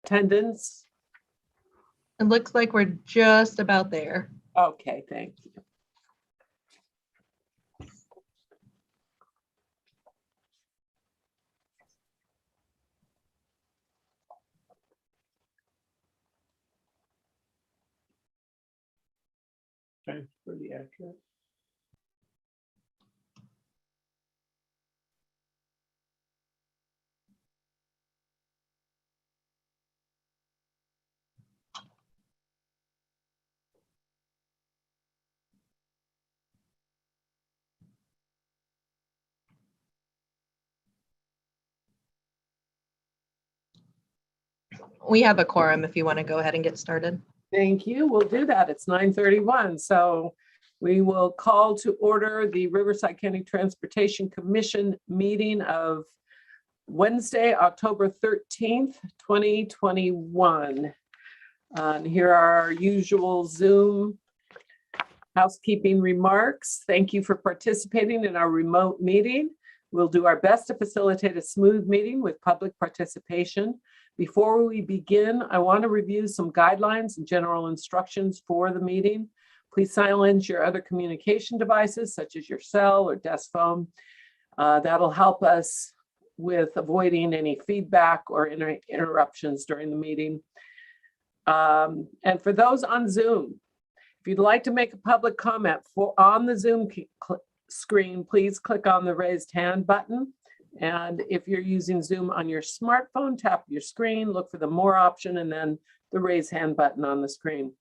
attendance? It looks like we're just about there. Okay, thank you. Thanks for the accurate. We have a quorum if you want to go ahead and get started. Thank you. We'll do that. It's 9:31. So we will call to order the Riverside County Transportation Commission meeting of Wednesday, October 13th, 2021. And here are our usual Zoom housekeeping remarks. Thank you for participating in our remote meeting. We'll do our best to facilitate a smooth meeting with public participation. Before we begin, I want to review some guidelines and general instructions for the meeting. Please silence your other communication devices, such as your cell or desk phone. That'll help us with avoiding any feedback or interruptions during the meeting. And for those on Zoom, if you'd like to make a public comment on the Zoom screen, please click on the raised hand button. And if you're using Zoom on your smartphone, tap your screen, look for the more option, and then the raise hand button on the screen.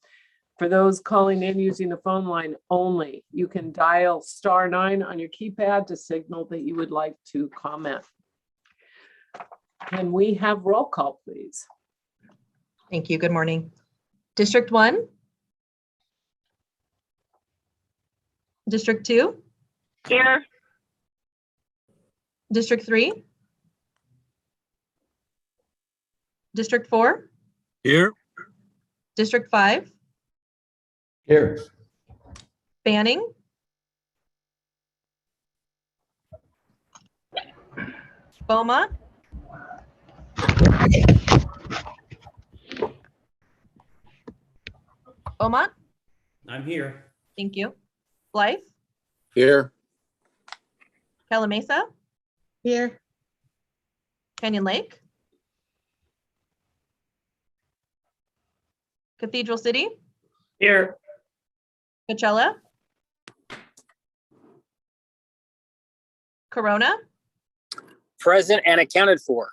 For those calling in using the phone line only, you can dial *9 on your keypad to signal that you would like to comment. Can we have roll call, please? Thank you. Good morning. District 1? District 2? Here. District 3? District 4? Here. District 5? Here. Banning? Beaumont? Beaumont? I'm here. Thank you. Blythe? Here. Calamasa? Here. Canyon Lake? Cathedral City? Here. Coachella? Corona? Present and accounted for.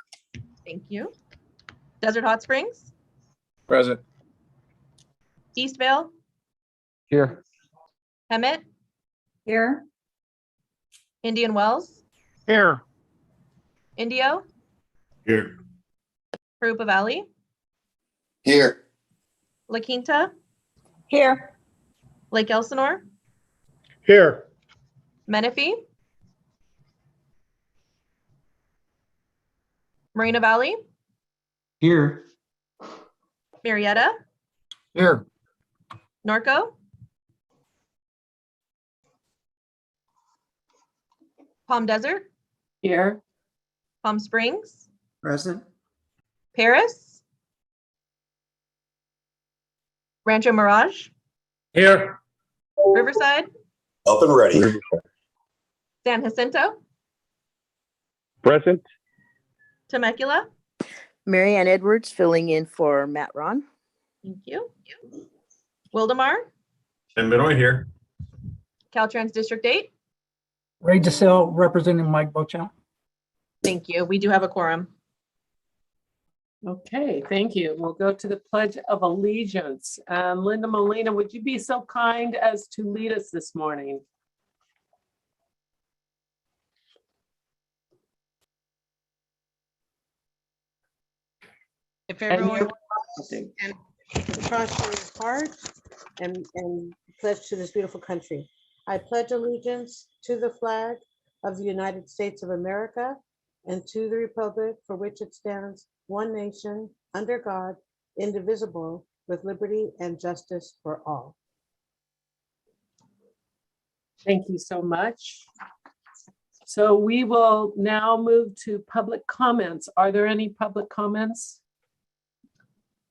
Thank you. Desert Hot Springs? Present. Eastvale? Here. Hemet? Here. Indian Wells? Here. Indio? Here. Parupa Valley? Here. La Quinta? Here. Lake Elsinore? Here. Menifee? Moreno Valley? Here. Marietta? Here. Norco? Palm Desert? Here. Palm Springs? Present. Paris? Rancho Mirage? Here. Riverside? Up and ready. San Jacinto? Present. Temecula? Marianne Edwards filling in for Matt Ron. Thank you. Wildemar? And Benoit here. Caltrans District 8? Ray DeSalle representing Mike Beauchamp. Thank you. We do have a quorum. Okay, thank you. We'll go to the Pledge of Allegiance. Linda Molina, would you be so kind as to lead us this morning? If And everyone you- and cross your heart and pledge to this beautiful country. I pledge allegiance to the flag of the United States of America and to the republic for which it stands, one nation, under God, indivisible, with liberty and justice for all. Thank you so much. So we will now move to public comments. Are there any public comments?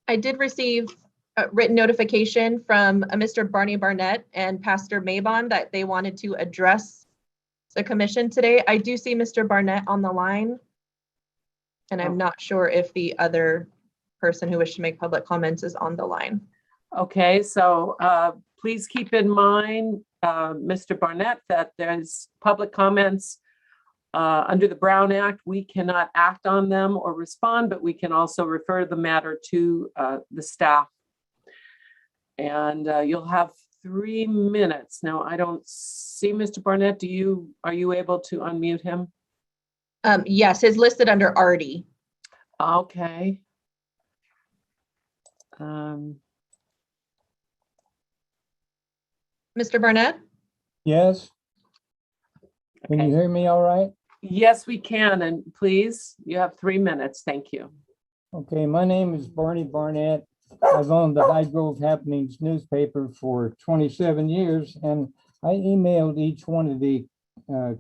I did receive a written notification from Mr. Barney Barnett and Pastor Maybon that they wanted to address the commission today. I do see Mr. Barnett on the line. And I'm not sure if the other person who wished to make public comments is on the line. Okay, so please keep in mind, Mr. Barnett, that there's public comments under the Brown Act. We cannot act on them or respond, but we can also refer the matter to the staff. And you'll have 3 minutes. Now, I don't see Mr. Barnett. Are you able to unmute him? Yes, it's listed under Artie. Okay. Mr. Barnett? Yes, can you Okay. hear me all right? Yes, we can. And please, you have 3 minutes. Thank you. Okay, my name is Barney Barnett. I've owned the High Grove Happenings newspaper for 27 years, and I emailed each one of the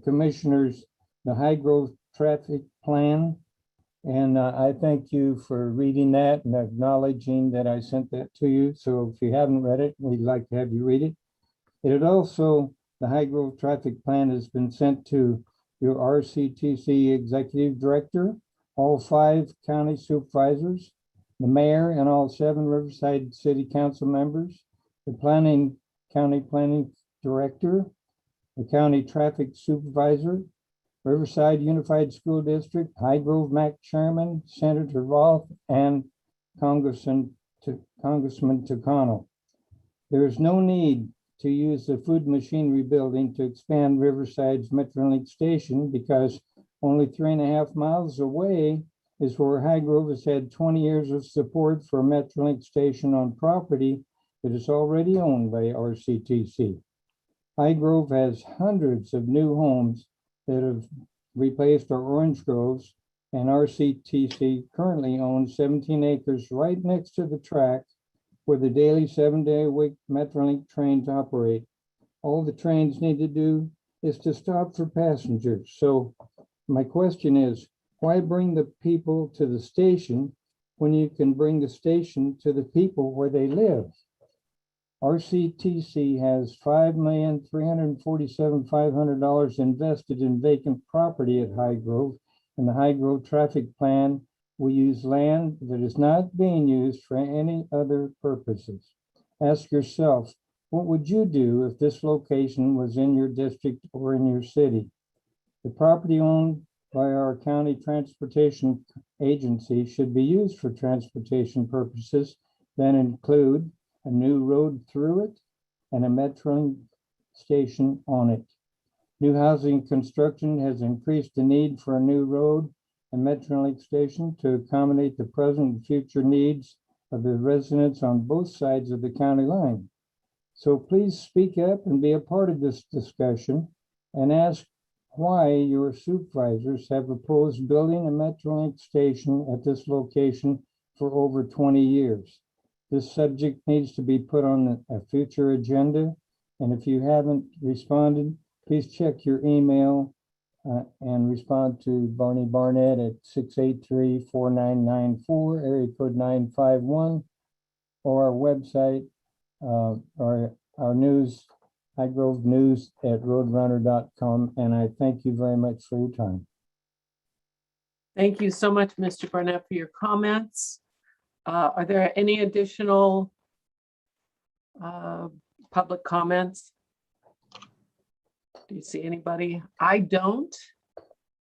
commissioners the High Grove traffic plan. And I thank you for reading that and acknowledging that I sent that to you. So if you haven't read it, we'd like to have you read it. It also, the High Grove traffic plan has been sent to your RCTC executive director, all 5 county supervisors, the mayor, and all 7 Riverside City Council members, the county planning director, the county traffic supervisor, Riverside Unified School District, High Grove MAC Chairman, Senator Roth, and Congressman Tucano. There is no need to use the food machinery building to expand Riverside's Metrolink station because only 3.5 miles away is where High Grove has had 20 years of support for a Metrolink station on property that is already owned by RCTC. High Grove has hundreds of new homes that have replaced our orange groves, and RCTC currently owns 17 acres right next to the track where the daily 7-day-a-week Metrolink trains operate. All the trains need to do is to stop for passengers. So my question is, why bring the people to the station when you can bring the station to the people where they live? RCTC has $5,347,500 invested in vacant property at High Grove. In the High Grove traffic plan, we use land that is not being used for any other purposes. Ask yourself, what would you do if this location was in your district or in your city? The property owned by our county transportation agency should be used for transportation purposes that include a new road through it and a Metrolink station on it. New housing construction has increased the need for a new road and Metrolink station to accommodate the present and future needs of the residents on both sides of the county line. So please speak up and be a part of this discussion and ask why your supervisors have opposed building a Metrolink station at this location for over 20 years. This subject needs to be put on a future agenda. And if you haven't responded, please check your email and respond to Barney Barnett at 683-4994, area code 951, or our website, or our news, High Grove News at roadrunner.com. And I thank you very much for your time. Thank you so much, Mr. Barnett, for your comments. Are there any additional public comments? Do you see anybody? I don't.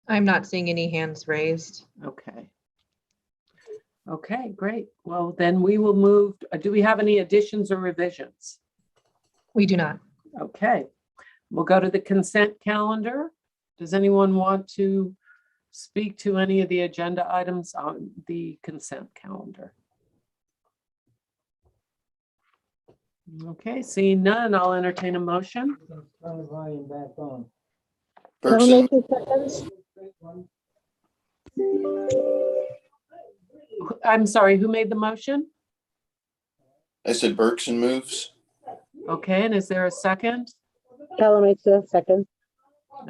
I'm not seeing any hands raised. Okay. Okay, great. Well, then we will move. Do we have any additions or revisions? We do not. Okay, we'll go to the consent calendar. Does anyone want to speak to any of the agenda items on the consent calendar? Okay, seeing none, I'll entertain a motion. Turn the volume back on. Bergson, I'm sorry, who made the motion? I said Bergson moves. Okay, and is there a second? Keller makes a second.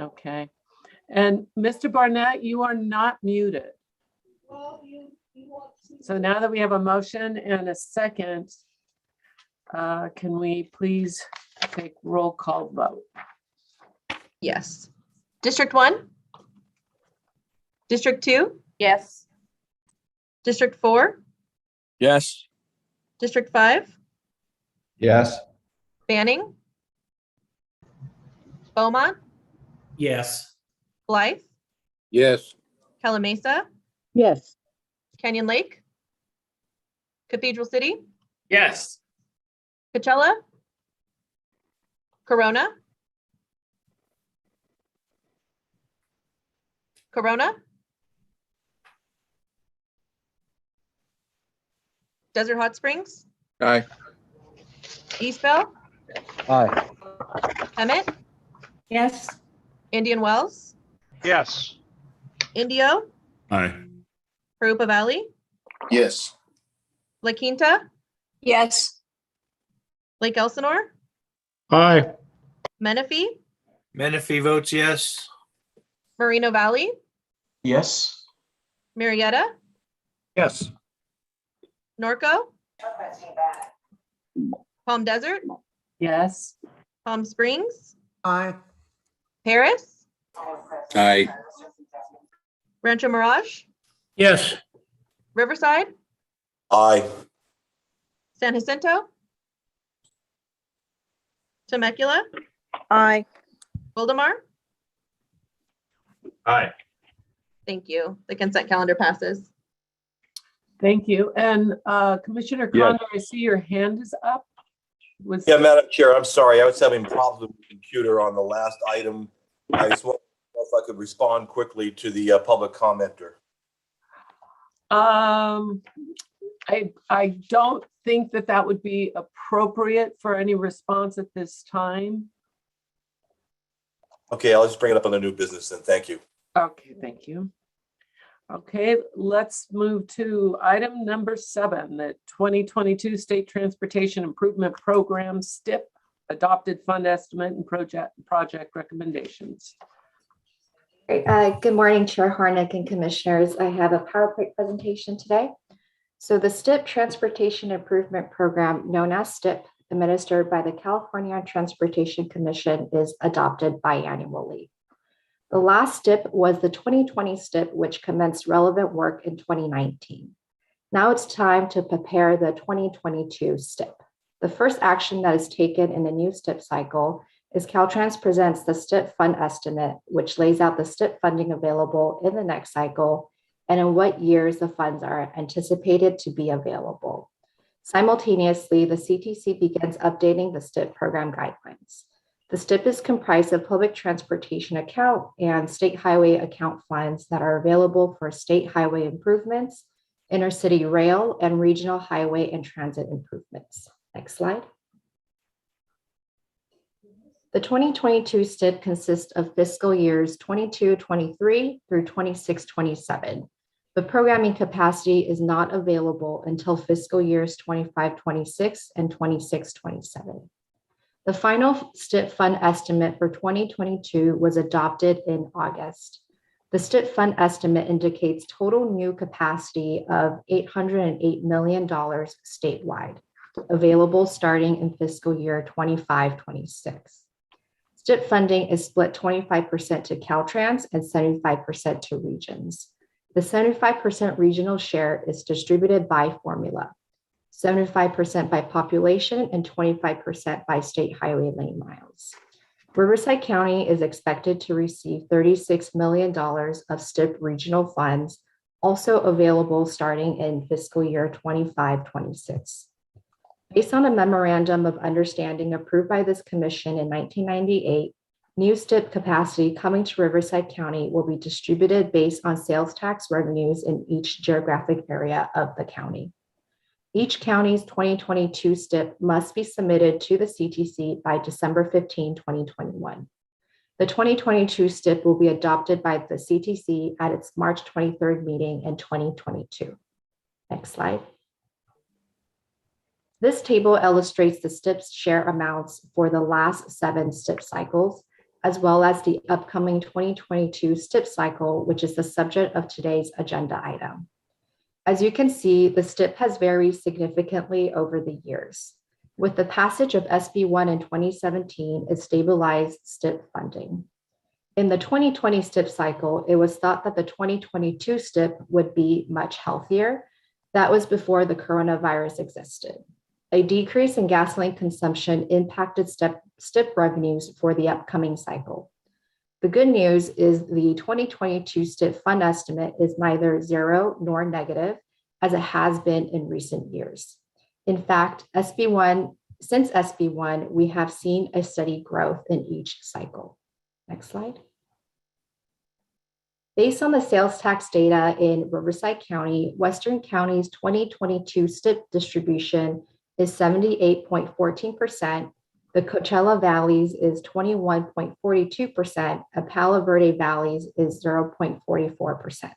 Okay, and Mr. Barnett, you are not muted. So now that we have a motion and a second, can we please take roll call vote? Yes. District 1? District 2? Yes. District 4? Yes. District 5? Yes. Banning? Beaumont? Yes. Blythe? Yes. Calamasa? Yes. Canyon Lake? Cathedral City? Yes. Coachella? Corona? Corona? Desert Hot Springs? Aye. Eastvale? Aye. Emmett? Yes. Indian Wells? Yes. Indio? Aye. Harupa Valley? Yes. La Quinta? Yes. Lake Elsinore? Aye. Menifee? Menifee votes yes. Moreno Valley? Yes. Marietta? Yes. Norco? Palm Desert? Yes. Palm Springs? Aye. Paris? Aye. Rancho Mirage? Yes. Riverside? Aye. San Jacinto? Temecula? Aye. Wildemar? Aye. Thank you. The consent calendar passes. Thank you. And Commissioner Yes. Condor, I see your hand is up. Was, Yeah, Madam Chair, I'm sorry. I was having problems with the computer on the last item. I just want to know if I could respond quickly to the public commenter. I don't think that that would be appropriate for any response at this time. Okay, I'll just bring it up on the new business then. Thank you. Okay, thank you. Okay, let's move to item number 7, the 2022 State Transportation Improvement Program, STIP, Adopted Fund Estimate and Project Recommendations. Great. Good morning, Chair Harnick and Commissioners. I have a PowerPoint presentation today. So the STIP Transportation Improvement Program, known as STIP, administered by the California Transportation Commission, is adopted biannually. The last STIP was the 2020 STIP, which commenced relevant work in 2019. Now it's time to prepare the 2022 STIP. The first action that is taken in the new STIP cycle is Caltrans presents the STIP fund estimate, which lays out the STIP funding available in the next cycle and in what years the funds are anticipated to be available. Simultaneously, the CTC begins updating the STIP program guidelines. The STIP is comprised of public transportation account and state highway account funds that are available for state highway improvements, intercity rail, and regional highway and transit improvements. Next slide. The 2022 STIP consists of fiscal years 22-23 through 26-27. The programming capacity is not available until fiscal years 25-26 and 26-27. The final STIP fund estimate for 2022 was adopted in August. The STIP fund estimate indicates total new capacity of $808 million statewide, available starting in fiscal year 25-26. STIP funding is split 25% to Caltrans and 75% to regions. The 75% regional share is distributed by formula, 75% by population and 25% by state highway lane miles. Riverside County is expected to receive $36 million of STIP regional funds, also available starting in fiscal year 25-26. Based on a memorandum of understanding approved by this commission in 1998, new STIP capacity coming to Riverside County will be distributed based on sales tax revenues in each geographic area of the county. Each county's 2022 STIP must be submitted to the CTC by December 15, 2021. The 2022 STIP will be adopted by the CTC at its March 23rd meeting in 2022. Next slide. This table illustrates the STIP share amounts for the last 7 STIP cycles, as well as the upcoming 2022 STIP cycle, which is the subject of today's agenda item. As you can see, the STIP has varied significantly over the years. With the passage of SB 1 in 2017, it stabilized STIP funding. In the 2020 STIP cycle, it was thought that the 2022 STIP would be much healthier. That was before the coronavirus existed. A decrease in gasoline consumption impacted STIP revenues for the upcoming cycle. The good news is the 2022 STIP fund estimate is neither zero nor negative, as it has been in recent years. In fact, since SB 1, we have seen a steady growth in each cycle. Next slide. Based on the sales tax data in Riverside County, Western County's 2022 STIP distribution is 78.14%. The Coachella Valley's is 21.42%, and Palo Verde Valley's is 0.44%.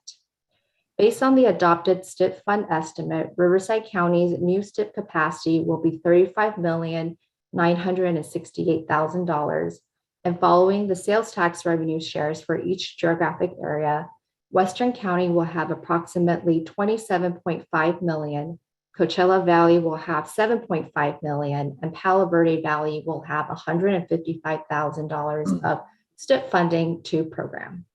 Based on the adopted STIP fund estimate, Riverside County's new STIP capacity will be $35,968,000. And following the sales tax revenue shares for each geographic area, Western County will have approximately $27.5 million, Coachella Valley will have $7.5 million, and Palo Verde Valley will have $155,000 of STIP funding to program.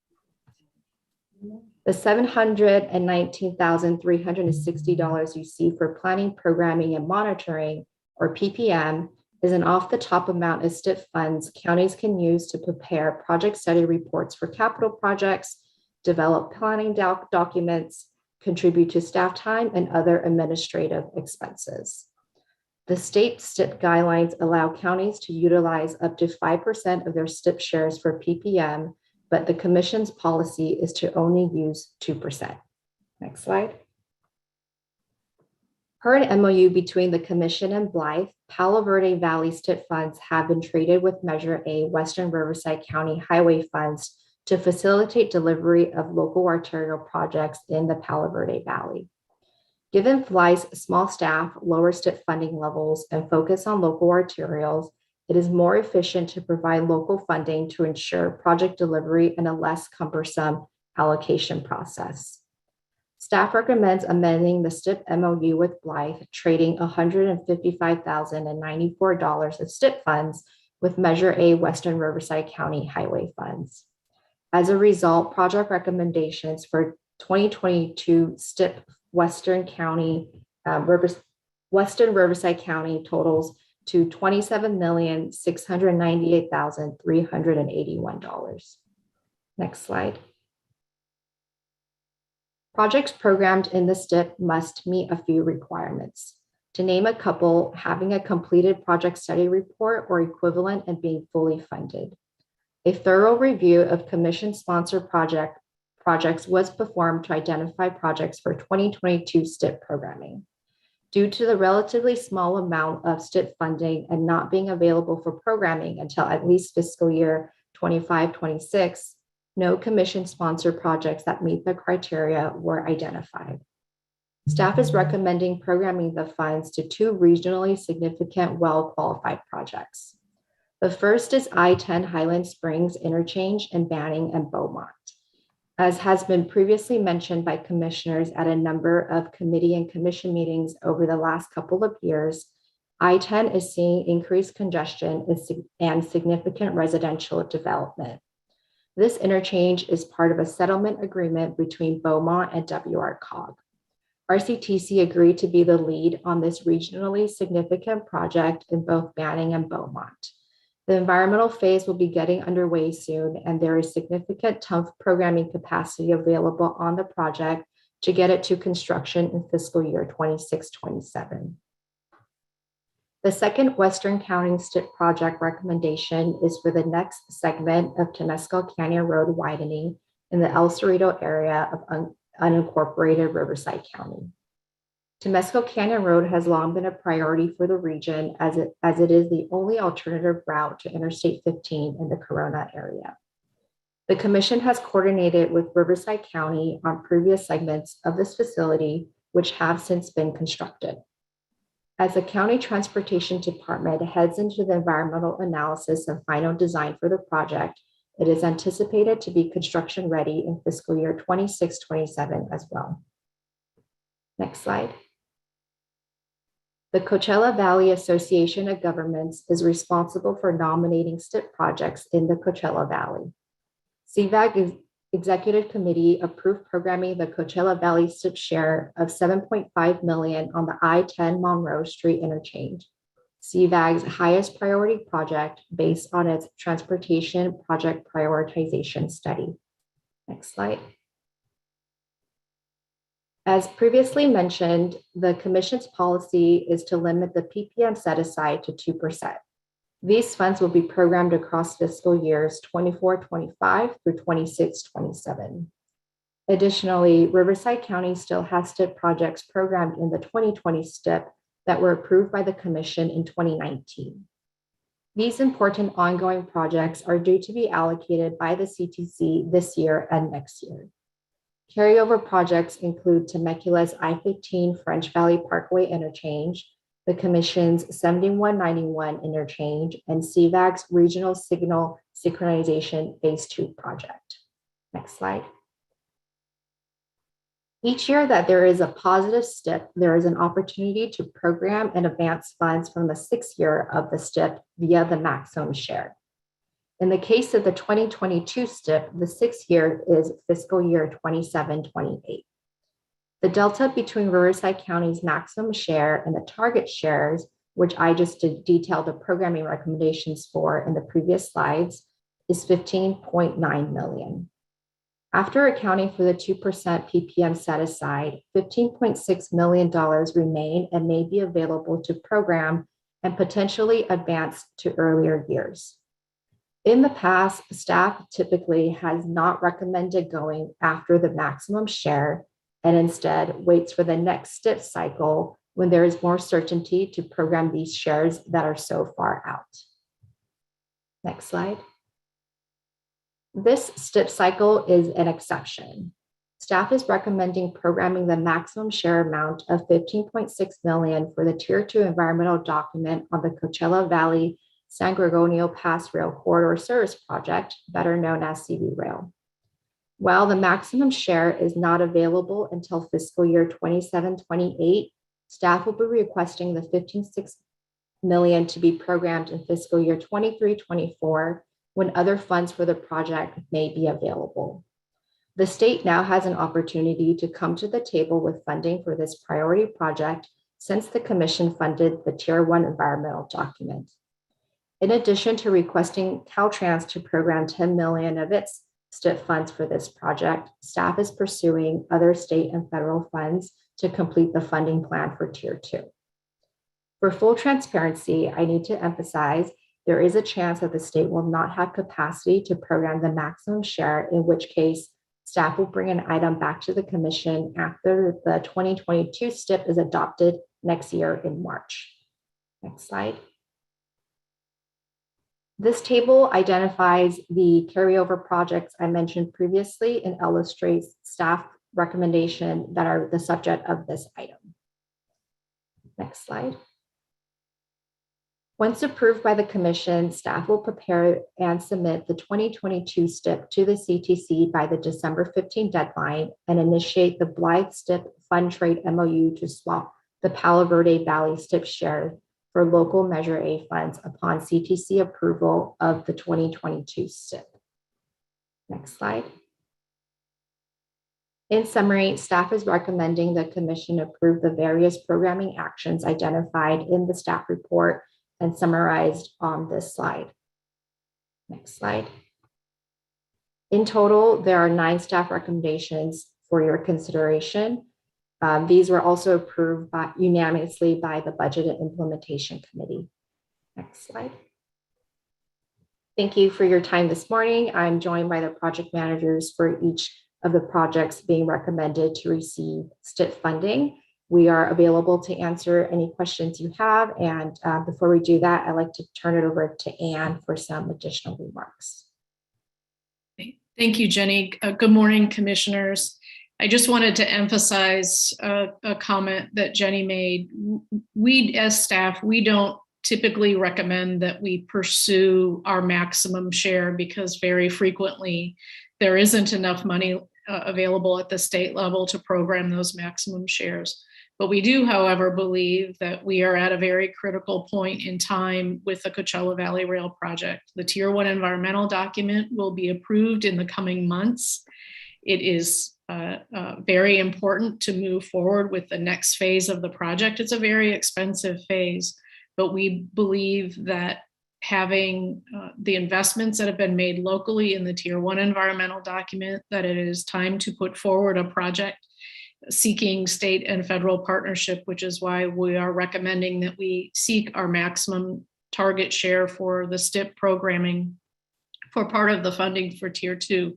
The $719,360 you see for planning, programming, and monitoring, or PPM, is an off-the-top amount of STIP funds counties can use to prepare project study reports for capital projects, develop planning documents, contribute to staff time, and other administrative expenses. The state STIP guidelines allow counties to utilize up to 5% of their STIP shares for PPM, but the commission's policy is to only use 2%. Next slide. Per an MOU between the commission and Blythe, Palo Verde Valley STIP funds have been traded with Measure A Western Riverside County Highway funds to facilitate delivery of local arterial projects in the Palo Verde Valley. Given Blythe's small staff, lower STIP funding levels, and focus on local arterials, it is more efficient to provide local funding to ensure project delivery and a less cumbersome allocation process. Staff recommends amending the STIP MOU with Blythe, trading $155,094 of STIP funds with Measure A Western Riverside County Highway funds. As a result, project recommendations for 2022 STIP Western Riverside County totals to $27,698,381. Next slide. Projects programmed in the STIP must meet a few requirements. To name a couple, having a completed project study report or equivalent and being fully funded. A thorough review of commission-sponsored projects was performed to identify projects for 2022 STIP programming. Due to the relatively small amount of STIP funding and not being available for programming until at least fiscal year 25-26, no commission-sponsored projects that meet the criteria were identified. Staff is recommending programming the funds to two regionally significant, well-qualified projects. The first is I-10 Highland Springs Interchange in Banning and Beaumont. As has been previously mentioned by commissioners at a number of committee and commission meetings over the last couple of years, I-10 is seeing increased congestion and significant residential development. This interchange is part of a settlement agreement between Beaumont and WRCOG. RCTC agreed to be the lead on this regionally significant project in both Banning and Beaumont. The environmental phase will be getting underway soon, and there is significant TUMF programming capacity available on the project to get it to construction in fiscal year 26-27. The second Western County STIP project recommendation is for the next segment of Temescal Canyon Road widening in the El Cerrito area of unincorporated Riverside County. Temescal Canyon Road has long been a priority for the region as it is the only alternative route to Interstate 15 in the Corona area. The commission has coordinated with Riverside County on previous segments of this facility, which have since been constructed. As the county transportation department heads into the environmental analysis and final design for the project, it is anticipated to be construction ready in fiscal year 26-27 as well. Next slide. The Coachella Valley Association of Governments is responsible for nominating STIP projects in the Coachella Valley. CVAG Executive Committee approved programming the Coachella Valley STIP share of $7.5 million on the I-10 Monroe Street interchange, CVAG's highest priority project based on its transportation project prioritization study. Next slide. As previously mentioned, the Commission's policy is to limit the PPM set aside to 2%. These funds will be programmed across fiscal years 24-25 through 26-27. Additionally, Riverside County still has STIP projects programmed in the 2020 STIP that were approved by the Commission in 2019. These important ongoing projects are due to be allocated by the CTC this year and next year. Carryover projects include Temecula's I-15 French Valley Parkway interchange, the Commission's 7191 interchange, and CVAG's Regional Signal Synchronization Phase 2 project. Next slide. Each year that there is a positive STIP, there is an opportunity to program and advance funds from the 6th year of the STIP via the maximum share. In the case of the 2022 STIP, the 6th year is fiscal year 27-28. The delta between Riverside County's maximum share and the target shares, which I just detailed the programming recommendations for in the previous slides, is $15.9 million. After accounting for the 2% PPM set aside, $15.6 million remain and may be available to program and potentially advance to earlier years. In the past, staff typically has not recommended going after the maximum share and instead waits for the next STIP cycle when there is more certainty to program these shares that are so far out. Next slide. This STIP cycle is an exception. Staff is recommending programming the maximum share amount of $15.6 million for the Tier 2 environmental document on the Coachella Valley San Gregorio Pass Rail Corridor Service Project, better known as CV Rail. While the maximum share is not available until fiscal year 27-28, staff will be requesting the $15.6 million to be programmed in fiscal year 23-24 when other funds for the project may be available. The state now has an opportunity to come to the table with funding for this priority project since the Commission funded the Tier 1 environmental document. In addition to requesting Caltrans to program $10 million of its STIP funds for this project, staff is pursuing other state and federal funds to complete the funding plan for Tier 2. For full transparency, I need to emphasize there is a chance that the state will not have capacity to program the maximum share, in which case staff will bring an item back to the Commission after the 2022 STIP is adopted next year in March. Next slide. This table identifies the carryover projects I mentioned previously and illustrates staff recommendation that are the subject of this item. Next slide. Once approved by the Commission, staff will prepare and submit the 2022 STIP to the CTC by the December 15 deadline and initiate the Blythe STIP Fund Trade MOU to swap the Palo Verde Valley STIP share for local Measure A funds upon CTC approval of the 2022 STIP. Next slide. In summary, staff is recommending the Commission approve the various programming actions identified in the staff report and summarized on this slide. Next slide. In total, there are 9 staff recommendations for your consideration. These were also approved unanimously by the Budget and Implementation Committee. Next slide. Thank you for your time this morning. I'm joined by the project managers for each of the projects being recommended to receive STIP funding. We are available to answer any questions you have. And before we do that, I'd like to turn it over to Anne for some additional remarks. Thank you, Jenny. Good morning, commissioners. I just wanted to emphasize a comment that Jenny made. We, as staff, we don't typically recommend that we pursue our maximum share because very frequently there isn't enough money available at the state level to program those maximum shares. But we do, however, believe that we are at a very critical point in time with the Coachella Valley Rail project. The Tier 1 environmental document will be approved in the coming months. It is very important to move forward with the next phase of the project. It's a very expensive phase, but we believe that having the investments that have been made locally in the Tier 1 environmental document, that it is time to put forward a project seeking state and federal partnership, which is why we are recommending that we seek our maximum target share for the STIP programming for part of the funding for Tier 2.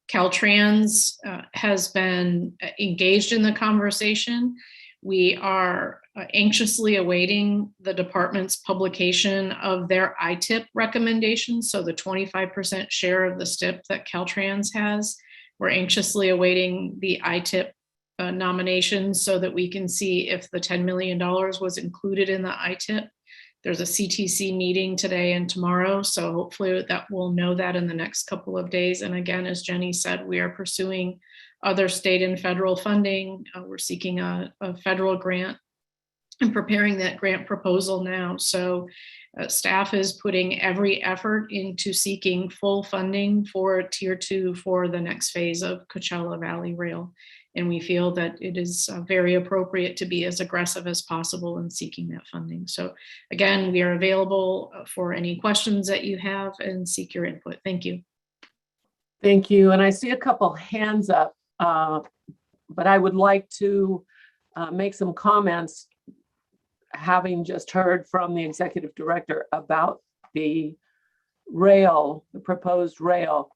Caltrans has been engaged in the conversation. We are anxiously awaiting the department's publication of their ITIP recommendations, so the 25% share of the STIP that Caltrans has. We're anxiously awaiting the ITIP nominations so that we can see if the $10 million was included in the ITIP. There's a CTC meeting today and tomorrow, so hopefully that we'll know that in the next couple of days. And again, as Jenny said, we are pursuing other state and federal funding. We're seeking a federal grant and preparing that grant proposal now. So staff is putting every effort into seeking full funding for Tier 2 for the next phase of Coachella Valley Rail. And we feel that it is very appropriate to be as aggressive as possible in seeking that funding. So again, we are available for any questions that you have and seek your input. Thank you. Thank you. And I see a couple hands up, but I would like to make some comments, having just heard from the executive director about the rail, the proposed rail.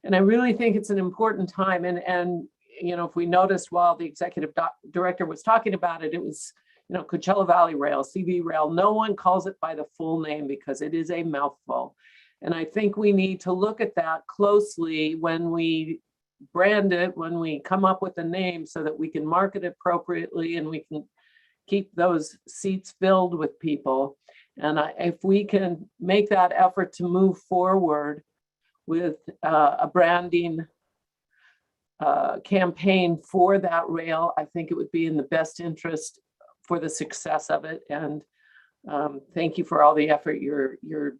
And I really think it's an important time. And you know, if we noticed while the executive director was talking about it, it was, you know, Coachella Valley Rail, CV Rail. No one calls it by the full name because it is a mouthful. And I think we need to look at that closely when we brand it, when we come up with a name so that we can market it appropriately and we can keep those seats filled with people. And if we can make that effort to move forward with a branding campaign for that rail, I think it would be in the best interest for the success of it. And thank you for all the effort you're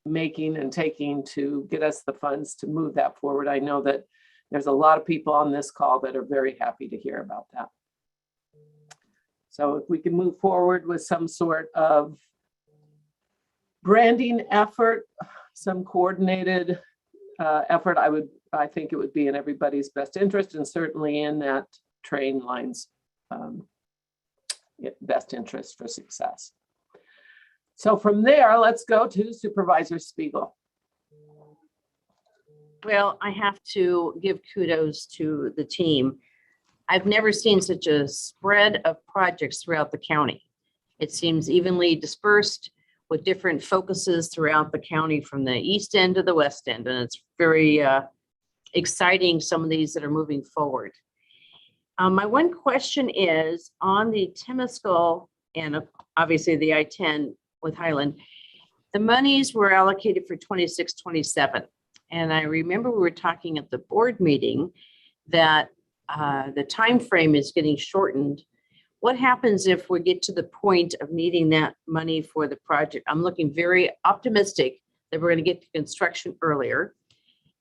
making and taking to get us the funds to move that forward. I know that there's a lot of people on this call that are very happy to hear about that. So if we can move forward with some sort of branding effort, some coordinated effort, I think it would be in everybody's best interest, and certainly in that train line's best interest for success. So from there, let's go to Supervisor Spiegel. Well, I have to give kudos to the team. I've never seen such a spread of projects throughout the county. It seems evenly dispersed with different focuses throughout the county from the east end to the west end. And it's very exciting, some of these that are moving forward. My one question is on the Temescal and obviously the I-10 with Highland, the monies were allocated for 26-27. And I remember we were talking at the board meeting that the time frame is getting shortened. What happens if we get to the point of needing that money for the project? I'm looking very optimistic that we're going to get to construction earlier,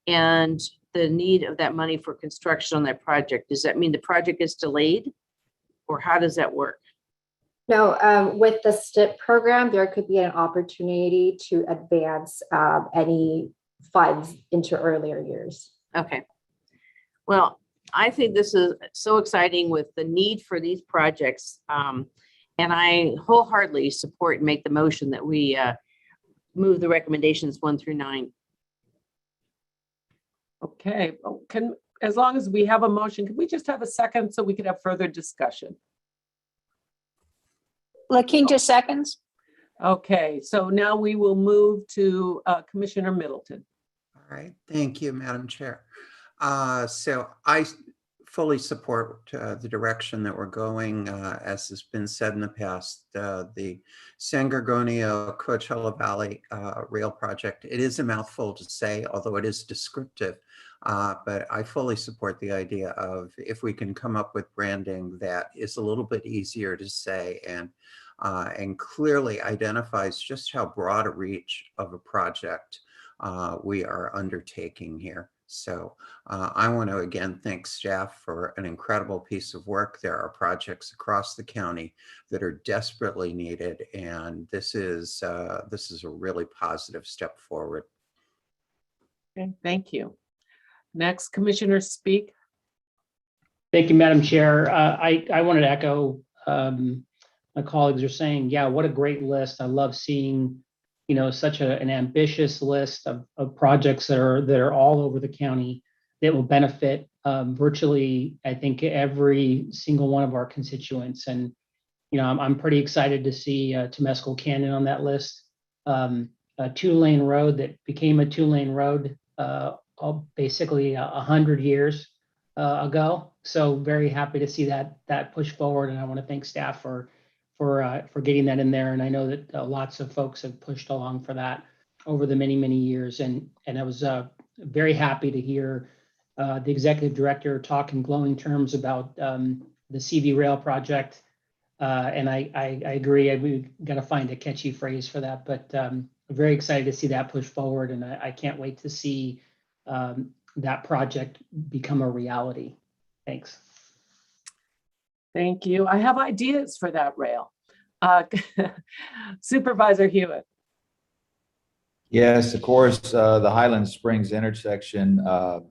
and the need of that money for construction on that project. Does that mean the project is delayed, or how does that work? No, with the STIP program, there could be an opportunity to advance any funds into earlier years. Okay. Well, I think this is so exciting with the need for these projects. And I wholeheartedly support and make the motion that we move the recommendations 1 through 9. Okay, as long as we have a motion, can we just have a second so we could have further discussion? LaQuinta seconds. Okay, so now we will move to Commissioner Middleton. All right, thank you, Madam Chair. So I fully support the direction that we're going. As has been said in the past, the San Gorgonio Coachella Valley Rail Project, it is a mouthful to say, although it is descriptive But I fully support the idea of if we can come up with branding that is a little bit easier to say and clearly identifies just how broad a reach of a project we are undertaking here. So I want to again thank staff for an incredible piece of work. There are projects across the county that are desperately needed, and this is a really positive step forward. Okay, thank you. Next, Commissioner Speak. Thank you, Madam Chair. I wanted to echo my colleagues are saying, yeah, what a great list. I love seeing, such an ambitious list of projects that are all over the county that will benefit virtually, I think, every single one of our constituents. And, I'm pretty excited to see Temescal Canyon on that list. A 2-lane road that became a 2-lane road basically 100 years ago. So very happy to see that push forward. And I want to thank staff for getting that in there. And I know that lots of folks have pushed along for that over the many, many years. And I was very happy to hear the executive director talk in glowing terms about the CV rail project. And I agree, we got to find a catchy phrase for that, but very excited to see that push forward. And I can't wait to see that project become a reality. Thanks. Thank you. I have ideas for that rail. Supervisor Hewitt. Yes, of course, the Highland Springs intersection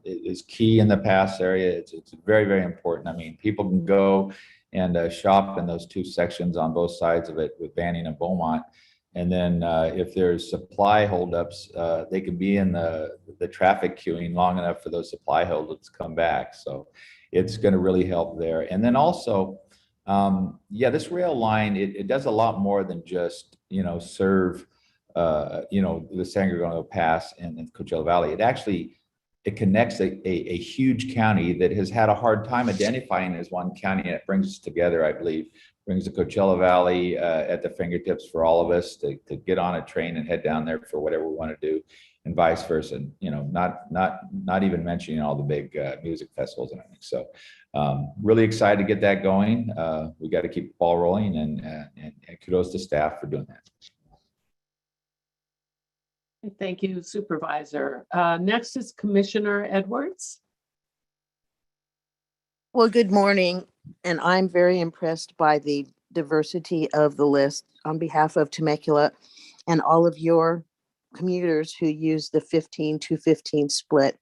is key in the pass area. It's very, very important. I mean, people can go and shop in those two sections on both sides of it with Banning and Beaumont. And then if there's supply holdups, they can be in the traffic queuing long enough for those supply holdups to come back. So it's going to really help there. And then also, this rail line, it does a lot more than just, serve, the San Gregorio Pass and the Coachella Valley. It connects a huge county that has had a hard time identifying as one county, and it brings us together, I believe. Brings the Coachella Valley at the fingertips for all of us to get on a train and head down there for whatever we want to do, and vice versa. Not even mentioning all the big music festivals and everything. So really excited to get that going. We got to keep the ball rolling, and kudos to staff for doing that. Thank you, Supervisor. Next is Commissioner Edwards. Well, good morning, and I'm very impressed by the diversity of the list on behalf of Temecula and all of your commuters who use the 15-215 split.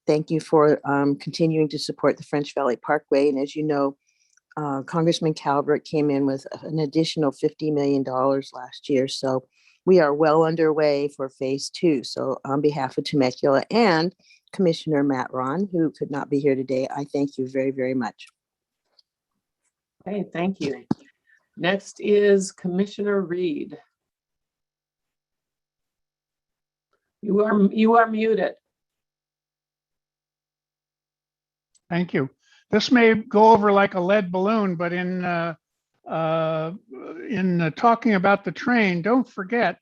Thank you for continuing to support the French Valley Parkway. And as you know, Congressman Calvert came in with an additional $50 million last year. So we are well underway for phase 2. So on behalf of Temecula and Commissioner Matt Ron, who could not be here today, I thank you very, very much. Okay, thank you. Next is Commissioner Reed. You are muted. Thank you. This may go over like a lead balloon, but in talking about the train, don't forget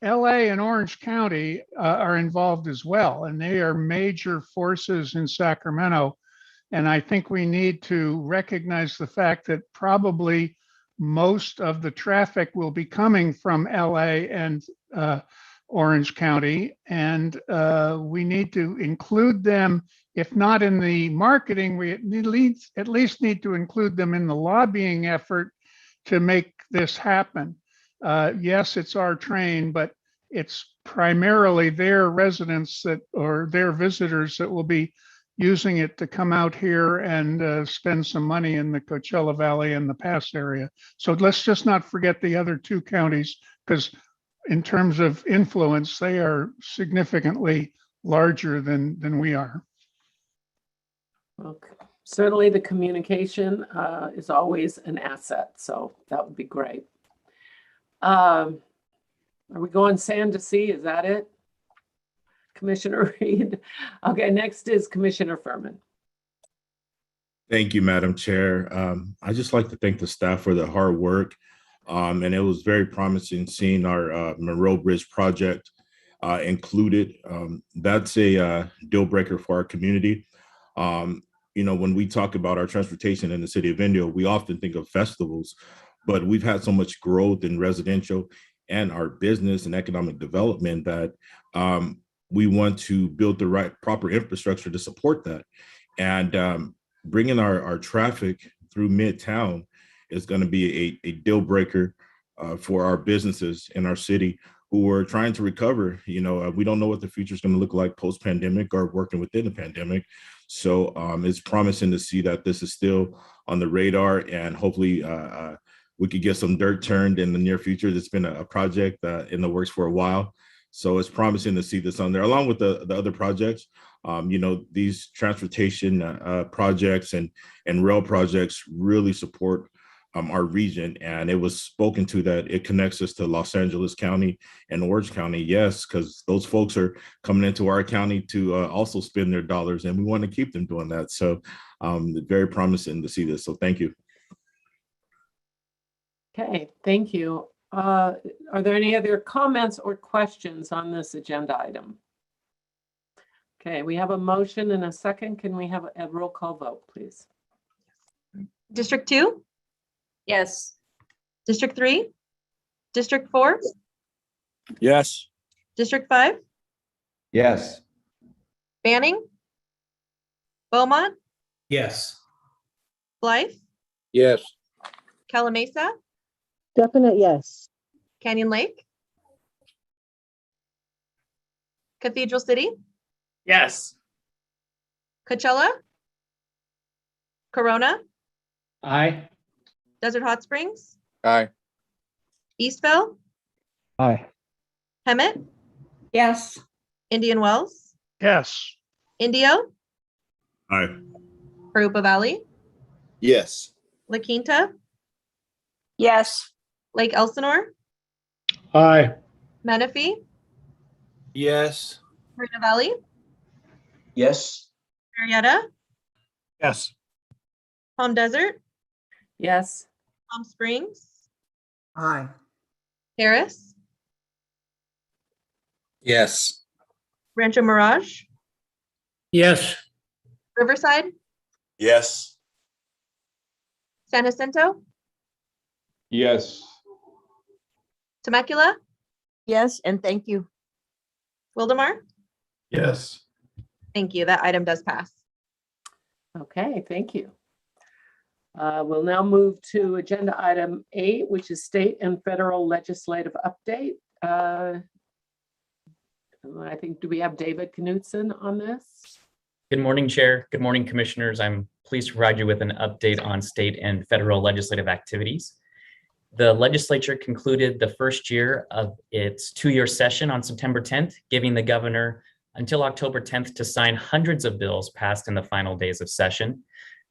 LA and Orange County are involved as well, and they are major forces in Sacramento. And I think we need to recognize the fact that probably most of the traffic will be coming from LA and Orange County, and we need to include them. If not in the marketing, we at least need to include them in the lobbying effort to make this happen. Yes, it's our train, but it's primarily their residents or their visitors that will be using it to come out here and spend some money in the Coachella Valley and the Pass area. So let's just not forget the other two counties, because in terms of influence, they are significantly larger than we are. Okay. Certainly the communication is always an asset, so that would be great. Are we going sand to sea? Is that it? Commissioner Reed. Okay, next is Commissioner Furman. Thank you, Madam Chair. I just like to thank the staff for the hard work. And it was very promising seeing our Monroe Bridge project included. That's a deal breaker for our community. When we talk about our transportation in the city of Indio, we often think of festivals, but we've had so much growth in residential and our business and economic development that we want to build the right proper infrastructure to support that. And bringing our traffic through Midtown is going to be a deal breaker for our businesses in our city who are trying to recover. We don't know what the future is going to look like post-pandemic or working within the pandemic. So it's promising to see that this is still on the radar, and hopefully we could get some dirt turned in the near future. It's been a project in the works for a while. So it's promising to see this on there, along with the other projects. These transportation projects and rail projects really support our region. And it was spoken to that it connects us to Los Angeles County and Orange County. Yes, because those folks are coming into our county to also spend their dollars, and we want to keep them doing that. So very promising to see this. So thank you. Okay, thank you. Are there any other comments or questions on this agenda item? Okay, we have a motion and a second. Can we have a roll call vote, please? District 2? Yes. District 3? District 4? Yes. District 5? Yes. Banning? Beaumont? Yes. Blythe? Yes. Calamasa? Definite yes. Canyon Lake? Cathedral City? Yes. Coachella? Corona? Aye. Desert Hot Springs? Aye. Eastville? Aye. Hemet? Yes. Indian Wells? Yes. Indio? Aye. Harupa Valley? Yes. La Quinta? Yes. Lake Elsinore? Aye. Menifee? Yes. Marina Valley? Yes. Marietta? Yes. Palm Desert? Yes. Palm Springs? Aye. Harris? Yes. Rancho Mirage? Yes. Riverside? Yes. San Jacinto? Yes. Temecula? Yes, and thank you. Wildemar? Yes. Thank you. That item does pass. Okay, thank you. We'll now move to agenda item 8, which is state and federal legislative update. I think, do we have David Knutson on this? Good morning, Chair. Good morning, Commissioners. I'm pleased to provide you with an update on state and federal legislative activities. The legislature concluded the first year of its 2-year session on September 10th, giving the governor until October 10th to sign hundreds of bills passed in the final days of session.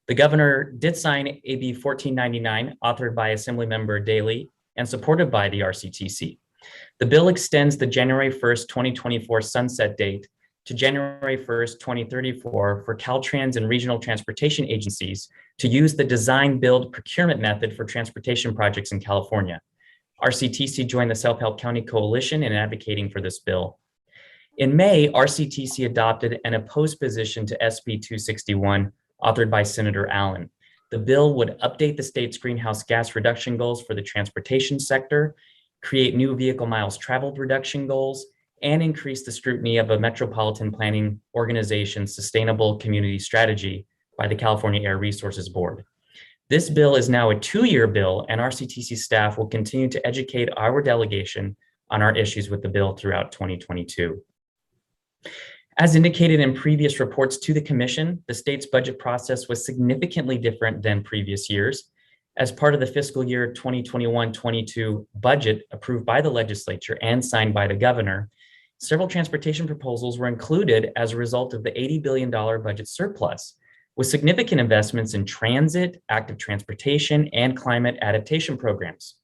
The governor did sign AB 1499, authored by Assemblymember Daley and supported by the RCTC. The bill extends the January 1st, 2024 sunset date to January 1st, 2034 for Caltrans and regional transportation agencies to use the design build procurement method for transportation projects in California. RCTC joined the South County Coalition in advocating for this bill. In May, RCTC adopted an opposed position to SB 261, authored by Senator Allen. The bill would update the state's greenhouse gas reduction goals for the transportation sector, create new vehicle miles traveled reduction goals, and increase the scrutiny of a metropolitan planning organization's sustainable community strategy by the California Air Resources Board. This bill is now a 2-year bill, and RCTC staff will continue to educate our delegation on our issues with the bill throughout 2022. As indicated in previous reports to the Commission, the state's budget process was significantly different than previous years. As part of the fiscal year 2021-22 budget approved by the legislature and signed by the governor, several transportation proposals were included as a result of the $80 billion budget surplus, with significant investments in transit, active transportation, and climate adaptation programs.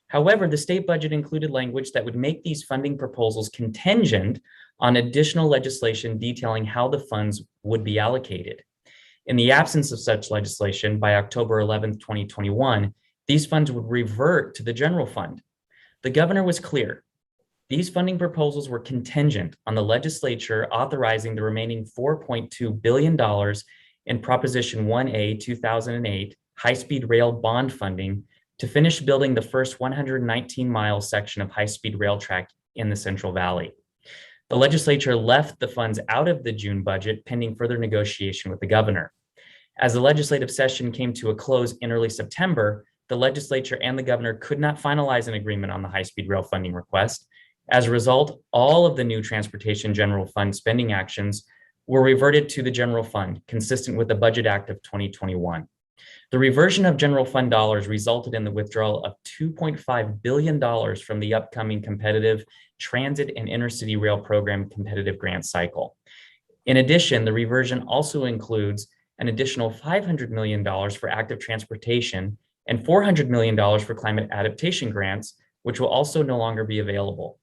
However, the state budget included language that would make these funding proposals contingent on additional legislation detailing how the funds would be allocated. In the absence of such legislation, by October 11, 2021, these funds would revert to the general fund. The governor was clear. These funding proposals were contingent on the legislature authorizing the remaining $4.2 billion in Proposition 1A 2008 high-speed rail bond funding to finish building the first 119-mile section of high-speed rail track in the Central Valley. The legislature left the funds out of the June budget pending further negotiation with the governor. As the legislative session came to a close in early September, the legislature and the governor could not finalize an agreement on the high-speed rail funding request. As a result, all of the new Transportation General Fund spending actions were reverted to the general fund, consistent with the Budget Act of 2021. The reversion of general fund dollars resulted in the withdrawal of $2.5 billion from the upcoming competitive transit and intercity rail program competitive grant cycle. In addition, the reversion also includes an additional $500 million for active transportation and $400 million for climate adaptation grants, which will also no longer be available.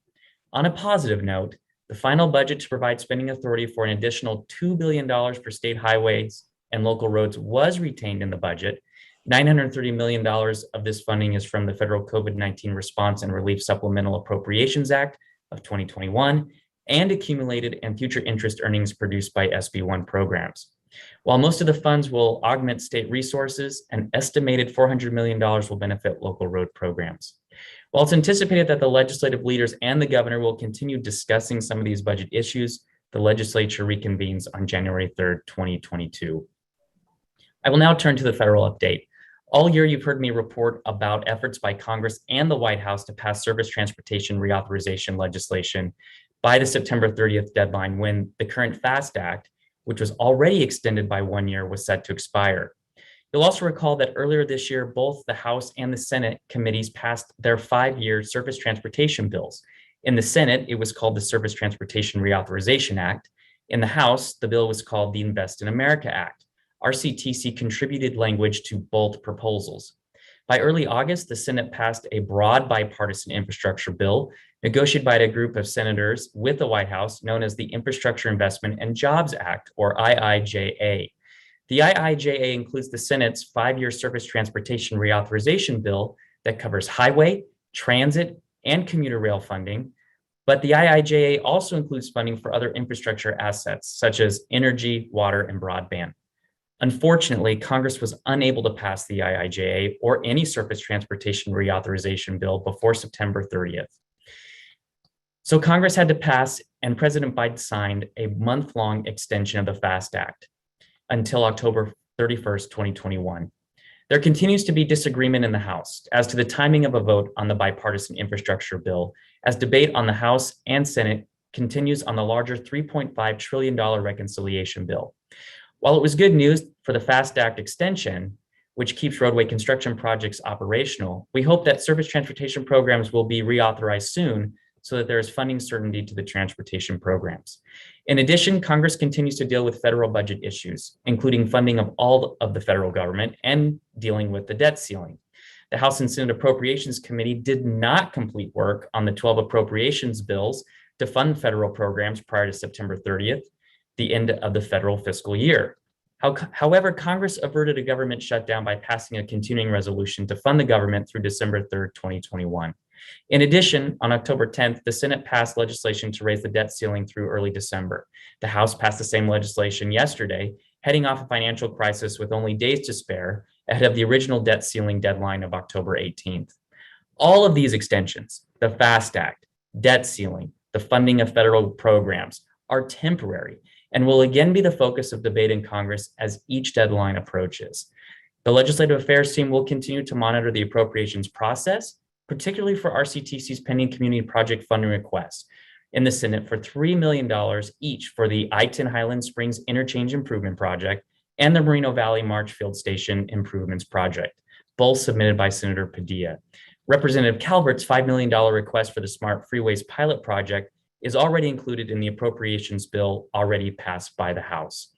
On a positive note, the final budget to provide spending authority for an additional $2 billion for state highways and local roads was retained in the budget. $930 million of this funding is from the Federal COVID-19 Response and Relief Supplemental Appropriations Act of 2021 and accumulated and future interest earnings produced by SB1 programs. While most of the funds will augment state resources, an estimated $400 million will benefit local road programs. While it's anticipated that the legislative leaders and the governor will continue discussing some of these budget issues, the legislature reconvenes on January 3rd, 2022. I will now turn to the federal update. All year, you've heard me report about efforts by Congress and the White House to pass surface transportation reauthorization legislation by the September 30th deadline when the current FAST Act, which was already extended by 1 year, was set to expire. You'll also recall that earlier this year, both the House and the Senate committees passed their 5-year surface transportation bills. In the Senate, it was called the Surface Transportation Reauthorization Act. In the House, the bill was called the Invest in America Act. RCTC contributed language to both proposals. By early August, the Senate passed a broad bipartisan infrastructure bill negotiated by a group of senators with the White House known as the Infrastructure Investment and Jobs Act, or IIJA. The IIJA includes the Senate's 5-year surface transportation reauthorization bill that covers highway, transit, and commuter rail funding. But the IIJA also includes funding for other infrastructure assets, such as energy, water, and broadband. Unfortunately, Congress was unable to pass the IIJA or any surface transportation reauthorization bill before September 30th. So Congress had to pass, and President Biden signed a month-long extension of the FAST Act until October 31st, 2021. There continues to be disagreement in the House as to the timing of a vote on the bipartisan infrastructure bill, as debate on the House and Senate continues on the larger $3.5 trillion reconciliation bill. While it was good news for the FAST Act extension, which keeps roadway construction projects operational, we hope that surface transportation programs will be reauthorized soon so that there is funding certainty to the transportation programs. In addition, Congress continues to deal with federal budget issues, including funding of all of the federal government and dealing with the debt ceiling. The House and Senate Appropriations Committee did not complete work on the 12 appropriations bills to fund federal programs prior to September 30th, the end of the federal fiscal year. However, Congress averted a government shutdown by passing a continuing resolution to fund the government through December 3rd, 2021. In addition, on October 10th, the Senate passed legislation to raise the debt ceiling through early December. The House passed the same legislation yesterday, heading off a financial crisis with only days to spare ahead of the original debt ceiling deadline of October 18th. All of these extensions, the FAST Act, debt ceiling, the funding of federal programs, are temporary and will again be the focus of debate in Congress as each deadline approaches. The Legislative Affairs team will continue to monitor the appropriations process, particularly for RCTC's pending community project funding requests in the Senate for $3 million each for the I-10 Highland Springs Interchange Improvement Project and the Moreno Valley Marchfield Station Improvements Project, both submitted by Senator Padilla. Representative Calvert's $5 million request for the Smart Freeways Pilot Project is already included in the appropriations bill already passed by the House.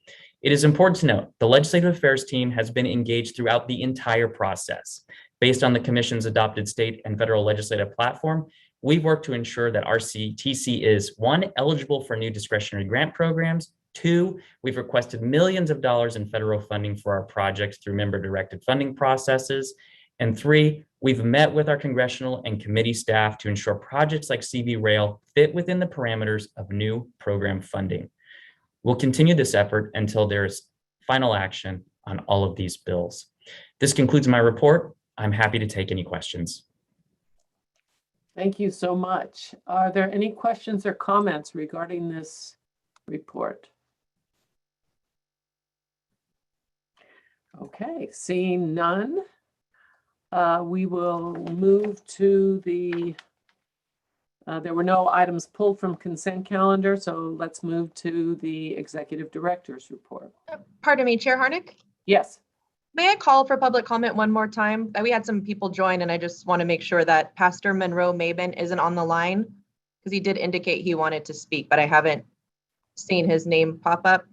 It is important to note the Legislative Affairs team has been engaged throughout the entire process. Based on the Commission's adopted state and federal legislative platform, we've worked to ensure that RCTC is 1, eligible for new discretionary grant programs, 2, we've requested millions of dollars in federal funding for our projects through member-directed funding processes, And 3, we've met with our congressional and committee staff to ensure projects like CV Rail fit within the parameters of new program funding. We'll continue this effort until there's final action on all of these bills. This concludes my report. I'm happy to take any questions. Thank you so much. Are there any questions or comments regarding this report? Okay, seeing none, we will move to the, there were no items pulled from consent calendar, so let's move to the executive director's report. Pardon me, Chair Harnick? Yes. May I call for public comment one more time? We had some people join and I just want to make sure that Pastor Monroe Mabin isn't on the line because he did indicate he wanted to speak, but I haven't seen his name pop up.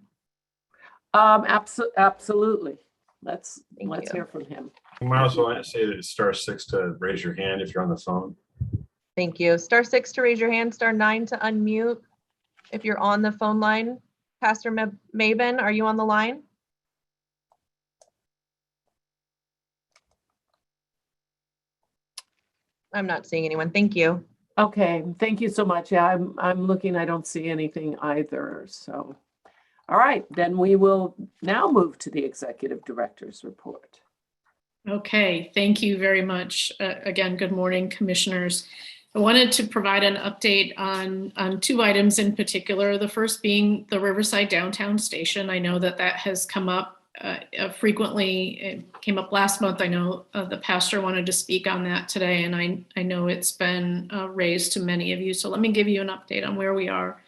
Absolutely. Let's you. hear from him. You might as well say that it's *6 to raise your hand if you're on the phone. Thank you. *6 to raise your hand, *9 to unmute. If you're on the phone line, Pastor Mabin, are you on the line? I'm not seeing anyone. Thank you. Okay, thank you so much. Yeah, I'm looking, I don't see anything either. So, all right, then we will now move to the executive director's report. Okay, thank you very much. Again, good morning, commissioners. I wanted to provide an update on 2 items in particular. The first being the Riverside Downtown Station. I know that has come up frequently. It came up last month. I know the pastor wanted to speak on that today, and I know it's been raised to many of you. So let me give you an update on where we are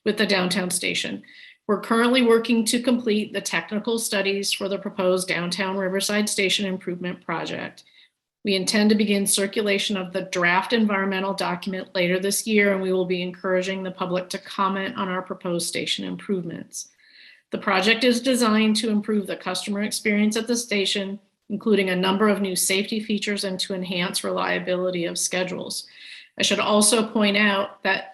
with the downtown station. We're currently working to complete the technical studies for the proposed downtown Riverside Station improvement project. We intend to begin circulation of the draft environmental document later this year, and we will be encouraging the public to comment on our proposed station improvements. The project is designed to improve the customer experience at the station, including a number of new safety features and to enhance reliability of schedules. I should also point out that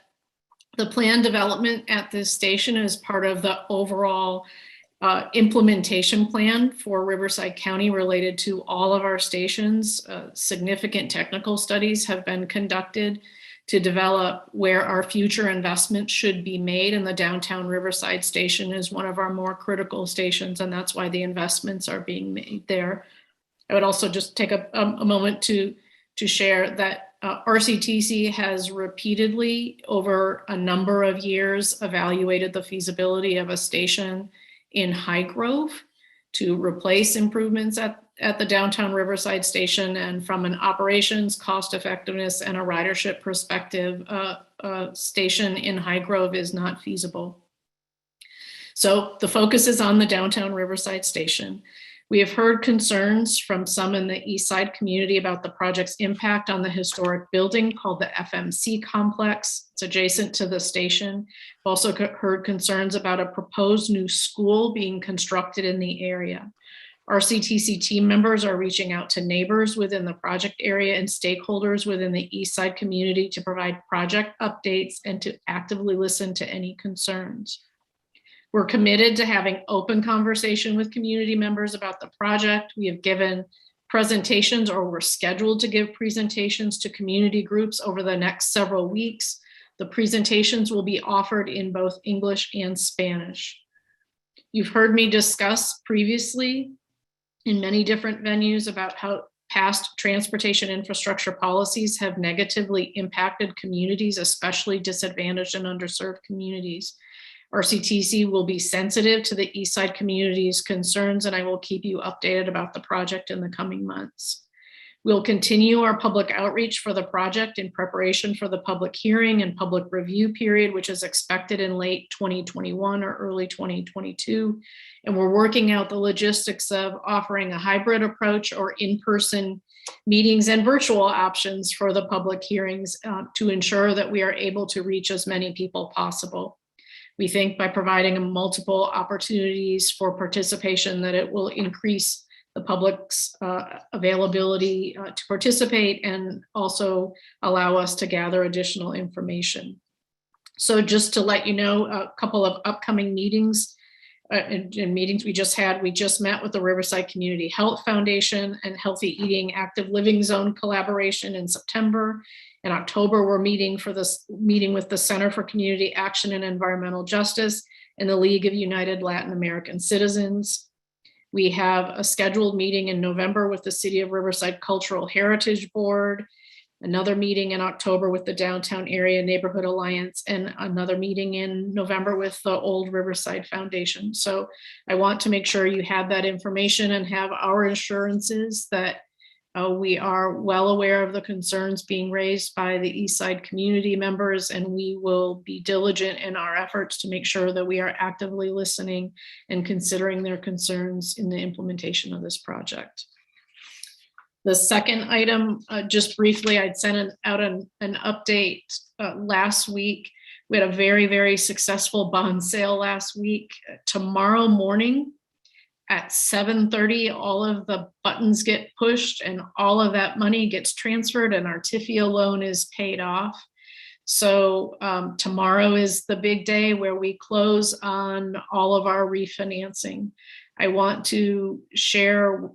the planned development at this station is part of the overall implementation plan for Riverside County related to all of our stations. Significant technical studies have been conducted to develop where our future investments should be made, and the downtown Riverside Station is one of our more critical stations, and that's why the investments are being made there. I would also just take a moment to share that RCTC has repeatedly, over a number of years, evaluated the feasibility of a station in High Grove to replace improvements at the downtown Riverside Station. And from an operations, cost effectiveness, and a ridership perspective, a station in High Grove is not feasible. So the focus is on the downtown Riverside Station. We have heard concerns from some in the East Side community about the project's impact on the historic building called the FMC complex. It's adjacent to the station. We've also heard concerns about a proposed new school being constructed in the area. RCTC team members are reaching out to neighbors within the project area and stakeholders within the East Side community to provide project updates and to actively listen to any concerns. We're committed to having open conversation with community members about the project. We have given presentations, or we're scheduled to give presentations to community groups over the next several weeks. The presentations will be offered in both English and Spanish. You've heard me discuss previously in many different venues about how past transportation infrastructure policies have negatively impacted communities, especially disadvantaged and underserved communities. RCTC will be sensitive to the East Side community's concerns, and I will keep you updated about the project in the coming months. We'll continue our public outreach for the project in preparation for the public hearing and public review period, which is expected in late 2021 or early 2022. And we're working out the logistics of offering a hybrid approach or in-person meetings and virtual options for the public hearings to ensure that we are able to reach as many people possible. We think by providing multiple opportunities for participation that it will increase the public's availability to participate and also allow us to gather additional information. So just to let you know, a couple of upcoming meetings in meetings we just had. We just met with the Riverside Community Health Foundation and Healthy Eating Active Living Zone collaboration in September. In October, we're meeting with the Center for Community Action and Environmental Justice and the League of United Latin American Citizens. We have a scheduled meeting in November with the City of Riverside Cultural Heritage Board, another meeting in October with the Downtown Area Neighborhood Alliance, and another meeting in November with the Old Riverside Foundation. So I want to make sure you have that information and have our assurances that we are well aware of the concerns being raised by the East Side community members, and we will be diligent in our efforts to make sure that we are actively listening and considering their concerns in the implementation of this project. The second item, just briefly, I'd sent out an update last week. We had a very, very successful bond sale last week. Tomorrow morning at 7:30, all of the buttons get pushed and all of that money gets transferred and our TIFIA loan is paid off. So tomorrow is the big day where we close on all of our refinancing. I want to share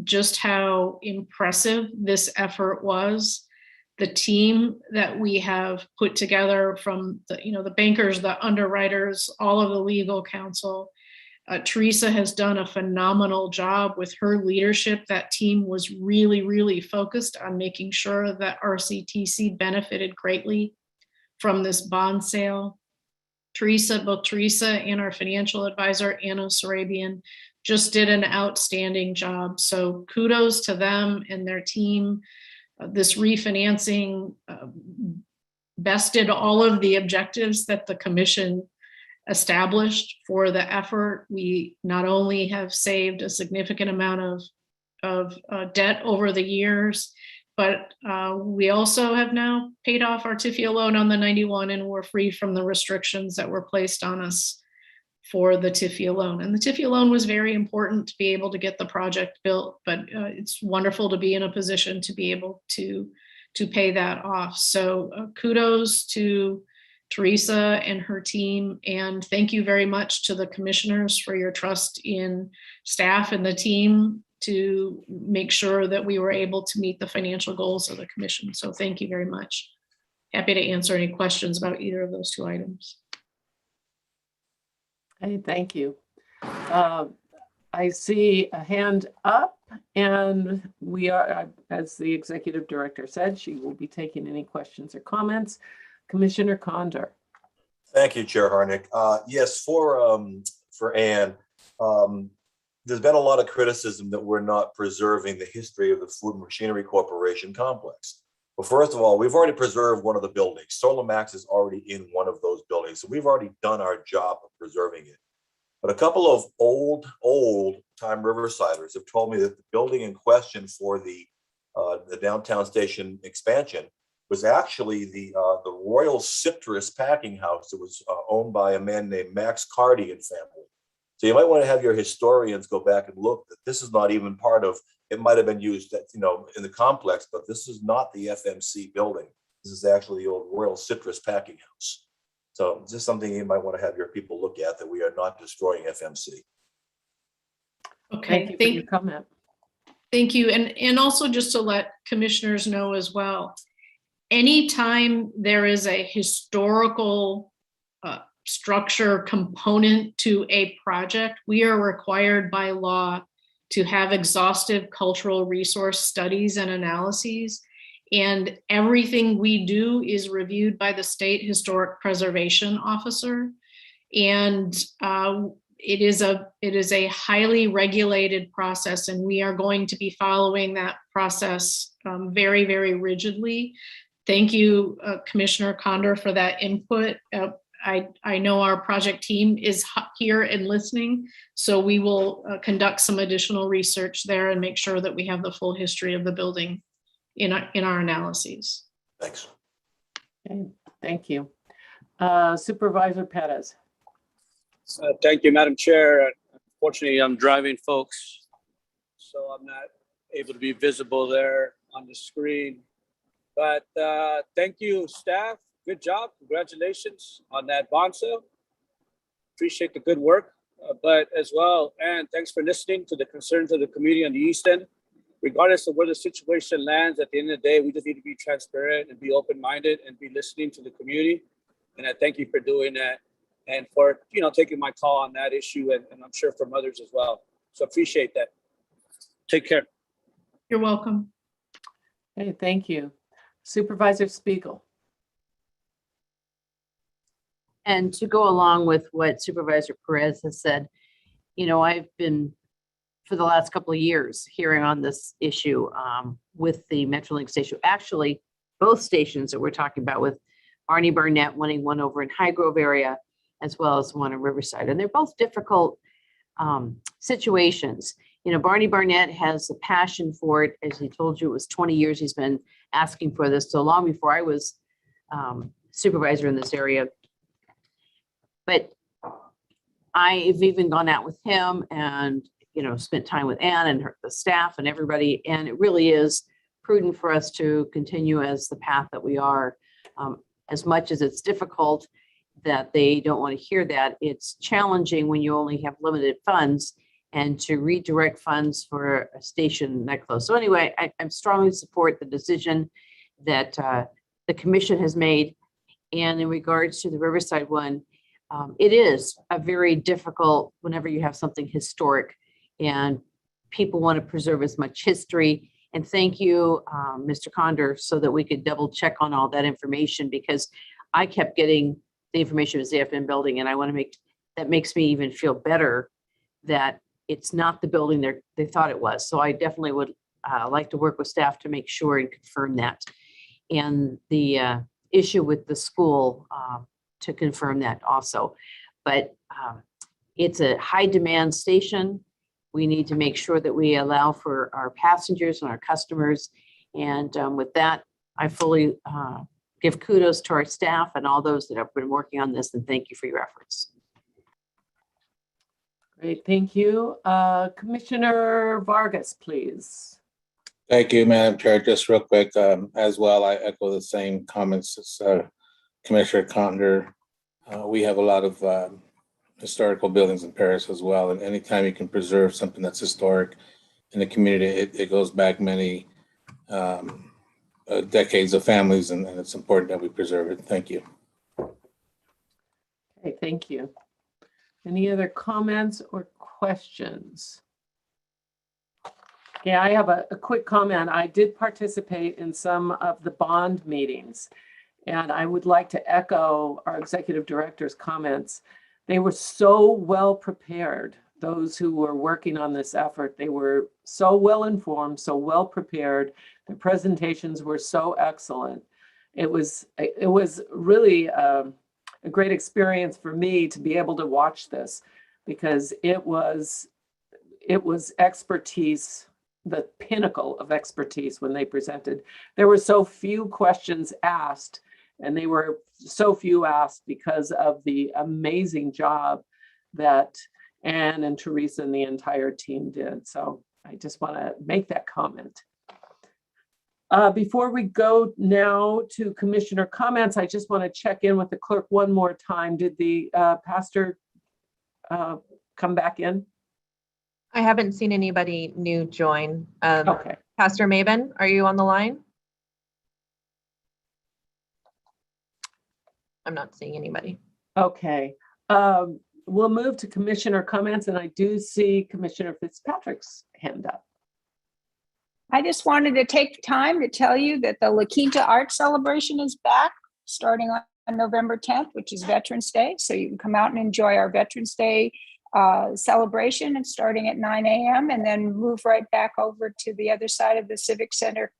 just how impressive this effort was. The team that we have put together from the bankers, the underwriters, all of the legal counsel. Teresa has done a phenomenal job with her leadership. That team was really, really focused on making sure that RCTC benefited greatly from this bond sale. Both Teresa and our financial advisor, Anna Sarabian, just did an outstanding job. So kudos to them and their team. This refinancing bested all of the objectives that the commission established for the effort. We not only have saved a significant amount of debt over the years, but we also have now paid off our TIFIA loan on the 91 and we're free from the restrictions that were placed on us for the TIFIA loan. And the TIFIA loan was very important to be able to get the project built, but it's wonderful to be in a position to be able to pay that off. So kudos to Teresa and her team, and thank you very much to the commissioners for your trust in staff and the team to make sure that we were able to meet the financial goals of the commission. So thank you very much. Happy to answer any questions about either of those two items. Hey, thank you. I see a hand up, and we are, as the executive director said, she will be taking any questions or comments. Commissioner Condor. Thank you, Chair Harnick. Yes, for Ann, there's been a lot of criticism that we're not preserving the history of the Food Machinery Corporation complex. Well, first of all, we've already preserved one of the buildings. Solamax is already in one of those buildings, so we've already done our job of preserving it. But a couple of old-time Riversiders have told me that the building in question for the downtown station expansion was actually the Royal Citrus Packing House that was owned by a man named Max Cardy and family. So you might want to have your historians go back and look that this is not even part of, it might have been used in the complex, but this is not the FMC building. This is actually the old Royal Citrus Packing House. So just something you might want to have your people look at, that we are not destroying FMC. Okay, Thank you for your comment. Thank you. And also just to let commissioners know as well, anytime there is a historical structure component to a project, we are required by law to have exhaustive cultural resource studies and analyses. And everything we do is reviewed by the State Historic Preservation Officer. And it is a highly regulated process, and we are going to be following that process very, very rigidly. Thank you, Commissioner Condor, for that input. I know our project team is here and listening, so we will conduct some additional research there and make sure that we have the full history of the building in our analyses. Thanks. Okay, thank you. Supervisor Perez. Thank you, Madam Chair. Unfortunately, I'm driving, folks, so I'm not able to be visible there on the screen. But thank you, staff. Good job. Congratulations on that bond sale. Appreciate the good work. but as well, and thanks for listening to the concerns of the community on the East End. Regardless of where the situation lands, at the end of the day, we just need to be transparent and be open-minded and be listening to the community. And I thank you for doing that and for, taking my call on that issue, and I'm sure from others as well. So appreciate that. Take care. You're welcome. Hey, thank you. Supervisor Spiegel. And to go along with what Supervisor Perez has said, I've been, for the last couple of years, hearing on this issue with the Metrolink station. Actually, both stations that we're talking about, with Barney Barnett wanting one over in High Grove area, as well as one in Riverside. And they're both difficult situations. Barney Barnett has a passion for it. As he told you, it was 20 years he's been asking for this, so long before I was supervisor in this area. But I've even gone out with him and, spent time with Ann and the staff and everybody. And it really is prudent for us to continue as the path that we are. As much as it's difficult that they don't want to hear that, it's challenging when you only have limited funds and to redirect funds for a station that close. So anyway, I strongly support the decision that the commission has made. And in regards to the Riverside one, it is a very difficult whenever you have something historic and people want to preserve as much history. And thank you, Mr. Condor, so that we could double check on all that information, because I kept getting the information as the FN building, and I want to that makes me even feel better that it's not the building they thought it was. So I definitely would like to work with staff to make sure and confirm that. And the issue with the school to confirm that also. But it's a high demand station. We need to make sure that we allow for our passengers and our customers. And with that, I fully give kudos to our staff and all those that have been working on this, and thank you for your efforts. Great, thank you. Commissioner Vargas, please. Thank you, Madam Chair. Just real quick, as well, I echo the same comments as Commissioner Condor. We have a lot of historical buildings in Paris as well, and anytime you can preserve something that's historic in the community, it goes back many decades of families, and it's important that we preserve it. Thank you. Okay, thank you. Any other comments or questions? Yeah, I have a quick comment. I did participate in some of the bond meetings, and I would like to echo our executive director's comments. They were so well prepared. Those who were working on this effort, they were so well informed, so well prepared. The presentations were so excellent. It was really a great experience for me to be able to watch this, because it was expertise, the pinnacle of expertise when they presented. There were so few questions asked, and they were so few asked because of the amazing job that Ann and Teresa and the entire team did. So I just want to make that comment. Before we go now to commissioner comments, I just want to check in with the clerk one more time. Did the pastor come back in? I haven't seen anybody new join. Okay. Pastor Maven, are you on the line? I'm not seeing anybody. Okay. We'll move to commissioner comments, and I do see Commissioner Fitzpatrick's hand up. I just wanted to take time to tell you that the La Quinta Art Celebration is back starting on November 10th, which is Veterans Day. So you can come out and enjoy our Veterans Day celebration, and starting at 9 a.m. and then move right back over to the other side of the Civic Center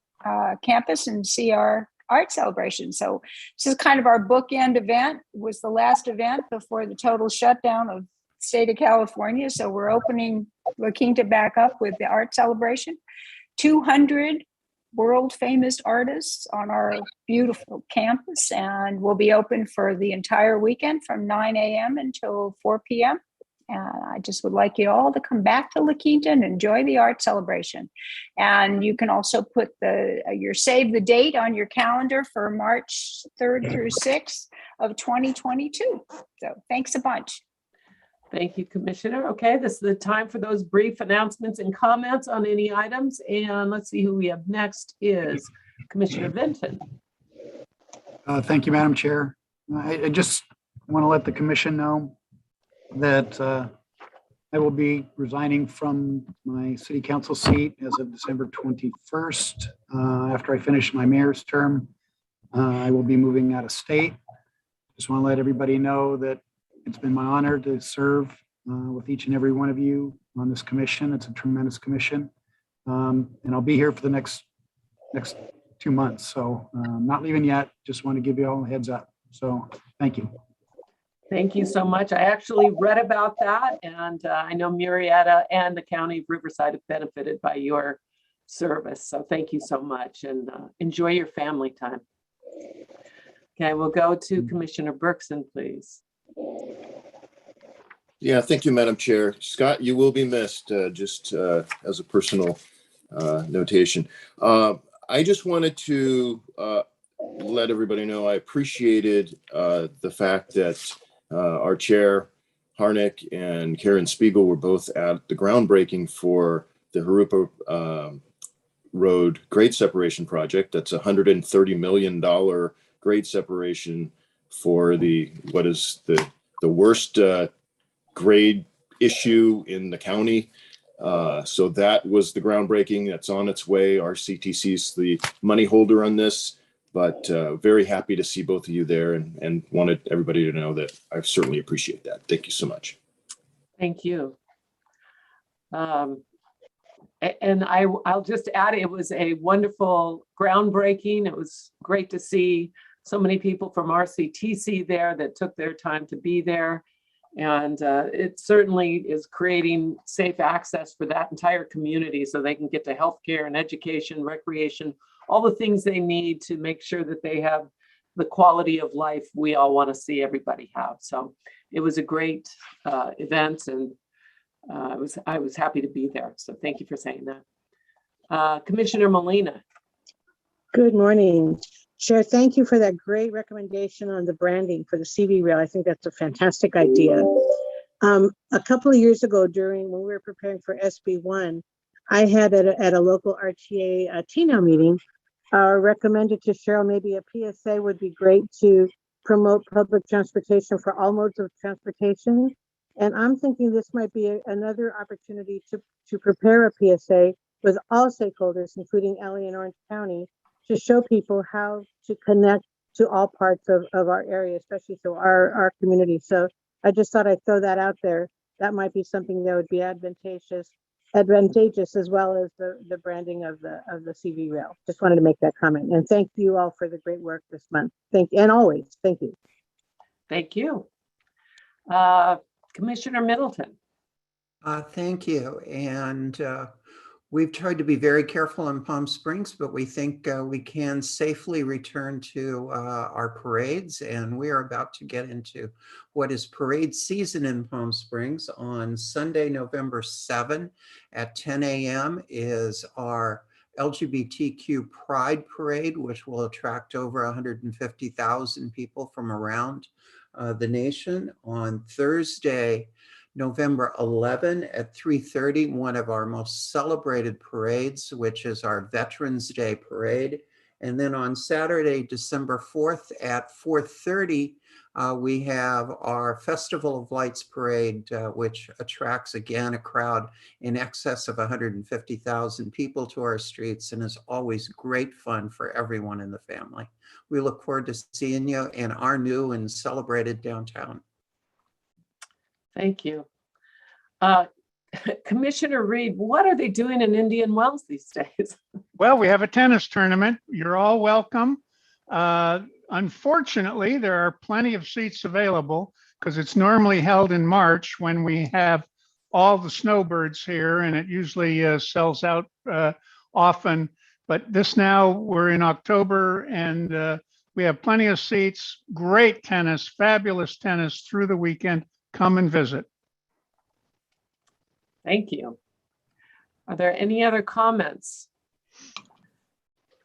campus and see our art celebration. So this is kind of our bookend event. It was the last event before the total shutdown of the state of California. So we're opening La Quinta back up with the art celebration. 200 world famous artists on our beautiful campus, and we'll be open for the entire weekend from 9 a.m. until 4 p.m. And I just would like you all to come back to La Quinta and enjoy the art celebration. And you can also put save the date on your calendar for March 3rd through 6th of 2022. So thanks a bunch. Thank you, Commissioner. Okay, this is the time for those brief announcements and comments on any items. And let's see who we have next is Commissioner Vinton. Thank you, Madam Chair. I just want to let the commission know that I will be resigning from my city council seat as of December 21st. After I finish my mayor's term, I will be moving out of state. Just want to let everybody know that it's been my honor to serve with each and every one of you on this commission. It's a tremendous commission. And I'll be here for the next 2 months. So I'm not leaving yet. Just want to give you all a heads up. So thank you. Thank you so much. I actually read about that, and I know Murrieta and the County of Riverside have benefited by your service. So thank you so much, and enjoy your family time. Okay, we'll go to Commissioner Berkson, please. Yeah, thank you, Madam Chair. Scott, you will be missed, just as a personal notation. I just wanted to let everybody know I appreciated the fact that our chair, Harnick, and Karen Spiegel were both at the groundbreaking for the Harupa Road grade separation project. That's a $130 million grade separation for what is the worst grade issue in the county. So that was the groundbreaking. That's on its way. RCTC is the money holder on this, but very happy to see both of you there, and wanted everybody to know that I certainly appreciate that. Thank you so much. Thank you. And I'll just add, it was a wonderful groundbreaking. It was great to see so many people from RCTC there that took their time to be there. And it certainly is creating safe access for that entire community so they can get to healthcare and education, recreation, all the things they need to make sure that they have the quality of life we all want to see everybody have. So it was a great event, and I was happy to be there. So thank you for saying that. Commissioner Molina. Good morning, Chair. Thank you for that great recommendation on the branding for the CV rail. I think that's a fantastic idea. A couple of years ago, when we were preparing for SB1, I had at a local RTA TNOW meeting recommended to Cheryl maybe a PSA would be great to promote public transportation for all modes of transportation. And I'm thinking this might be another opportunity to prepare a PSA with all stakeholders, including LA and Orange County, to show people how to connect to all parts of our area, especially to our community. So I just thought I'd throw that out there. That might be something that would be advantageous as well as the branding of the CV rail. Just wanted to make that comment. And thank you all for the great work this month. And always, thank you. Thank you. Commissioner Middleton. Thank you. And we've tried to be very careful in Palm Springs, but we think we can safely return to our parades. And we are about to get into what is parade season in Palm Springs. On Sunday, November 7 at 10 a.m. is our LGBTQ Pride Parade, which will attract over 150,000 people from around the nation. On Thursday, November 11 at 3:30, one of our most celebrated parades, which is our Veterans Day Parade. And then on Saturday, December 4th at 4:30, we have our Festival of Lights Parade, which attracts again a crowd in excess of 150,000 people to our streets, and is always great fun for everyone in the family. We look forward to seeing you in our new and celebrated downtown. Thank you. Commissioner Reed, what are they doing in Indian Wells these days? Well, we have a tennis tournament. You're all welcome. Unfortunately, there are plenty of seats available because it's normally held in March when we have all the snowbirds here, and it usually sells out often. But we're in October, and we have plenty of seats. Great tennis, fabulous tennis through the weekend. Come and visit. Thank you. Are there any other comments?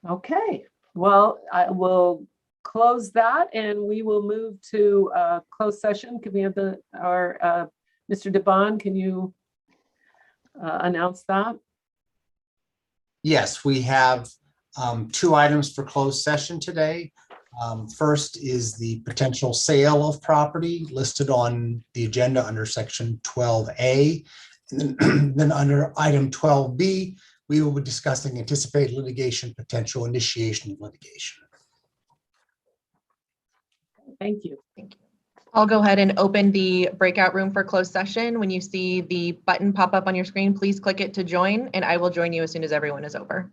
Okay, well, I will close that and we will move to closed session. Can we have our Mr. DeBon, can you announce that? Yes, we have two items for closed session today. First is the potential sale of property listed on the agenda under section 12A. And then under item 12B, we will be discussing anticipated litigation, potential initiation of litigation. Thank you. I'll go ahead and open the breakout room for closed session. When you see the button pop up on your screen, please click it to join, and I will join you as soon as everyone is over.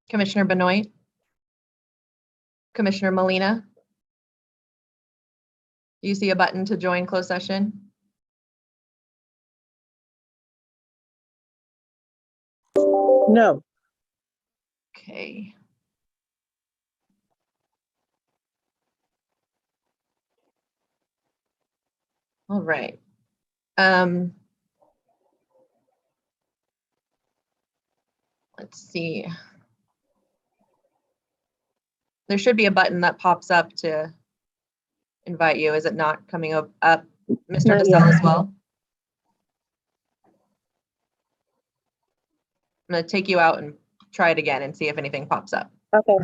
Commissioner Benoit? Commissioner Molina? Do you see a button to join closed session? No. Okay. All right. Let's see. There should be a button that pops up to invite you. Is it not coming up, Mr. Not DeSalle yet. as well? I'm going to take you out and try it again and see if anything pops up. Okay.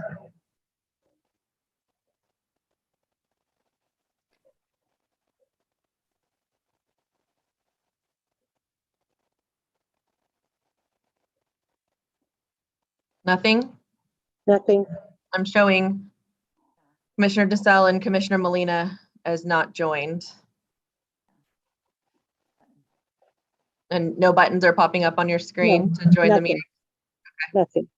Nothing? Nothing. I'm showing Commissioner DeSalle and Commissioner Molina as not joined. And no buttons are popping up on your screen to join the meeting? Nothing.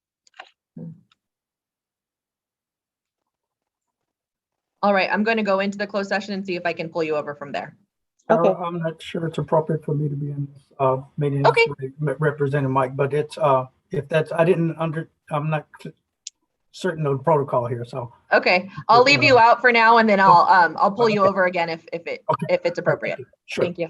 All right, I'm going to go into the closed session and see if I can pull you over from there. Okay. I'm not sure it's appropriate for me to be in this meeting Okay. representing Mike, but it's if that's I'm not certain of the protocol here. So Okay, I'll leave you out for now, and then I'll pull you over again if it's appropriate. Sure. Thank you.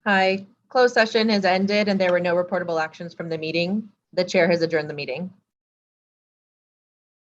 Hi, closed session has ended and there were no reportable actions from the meeting. The chair has adjourned the meeting.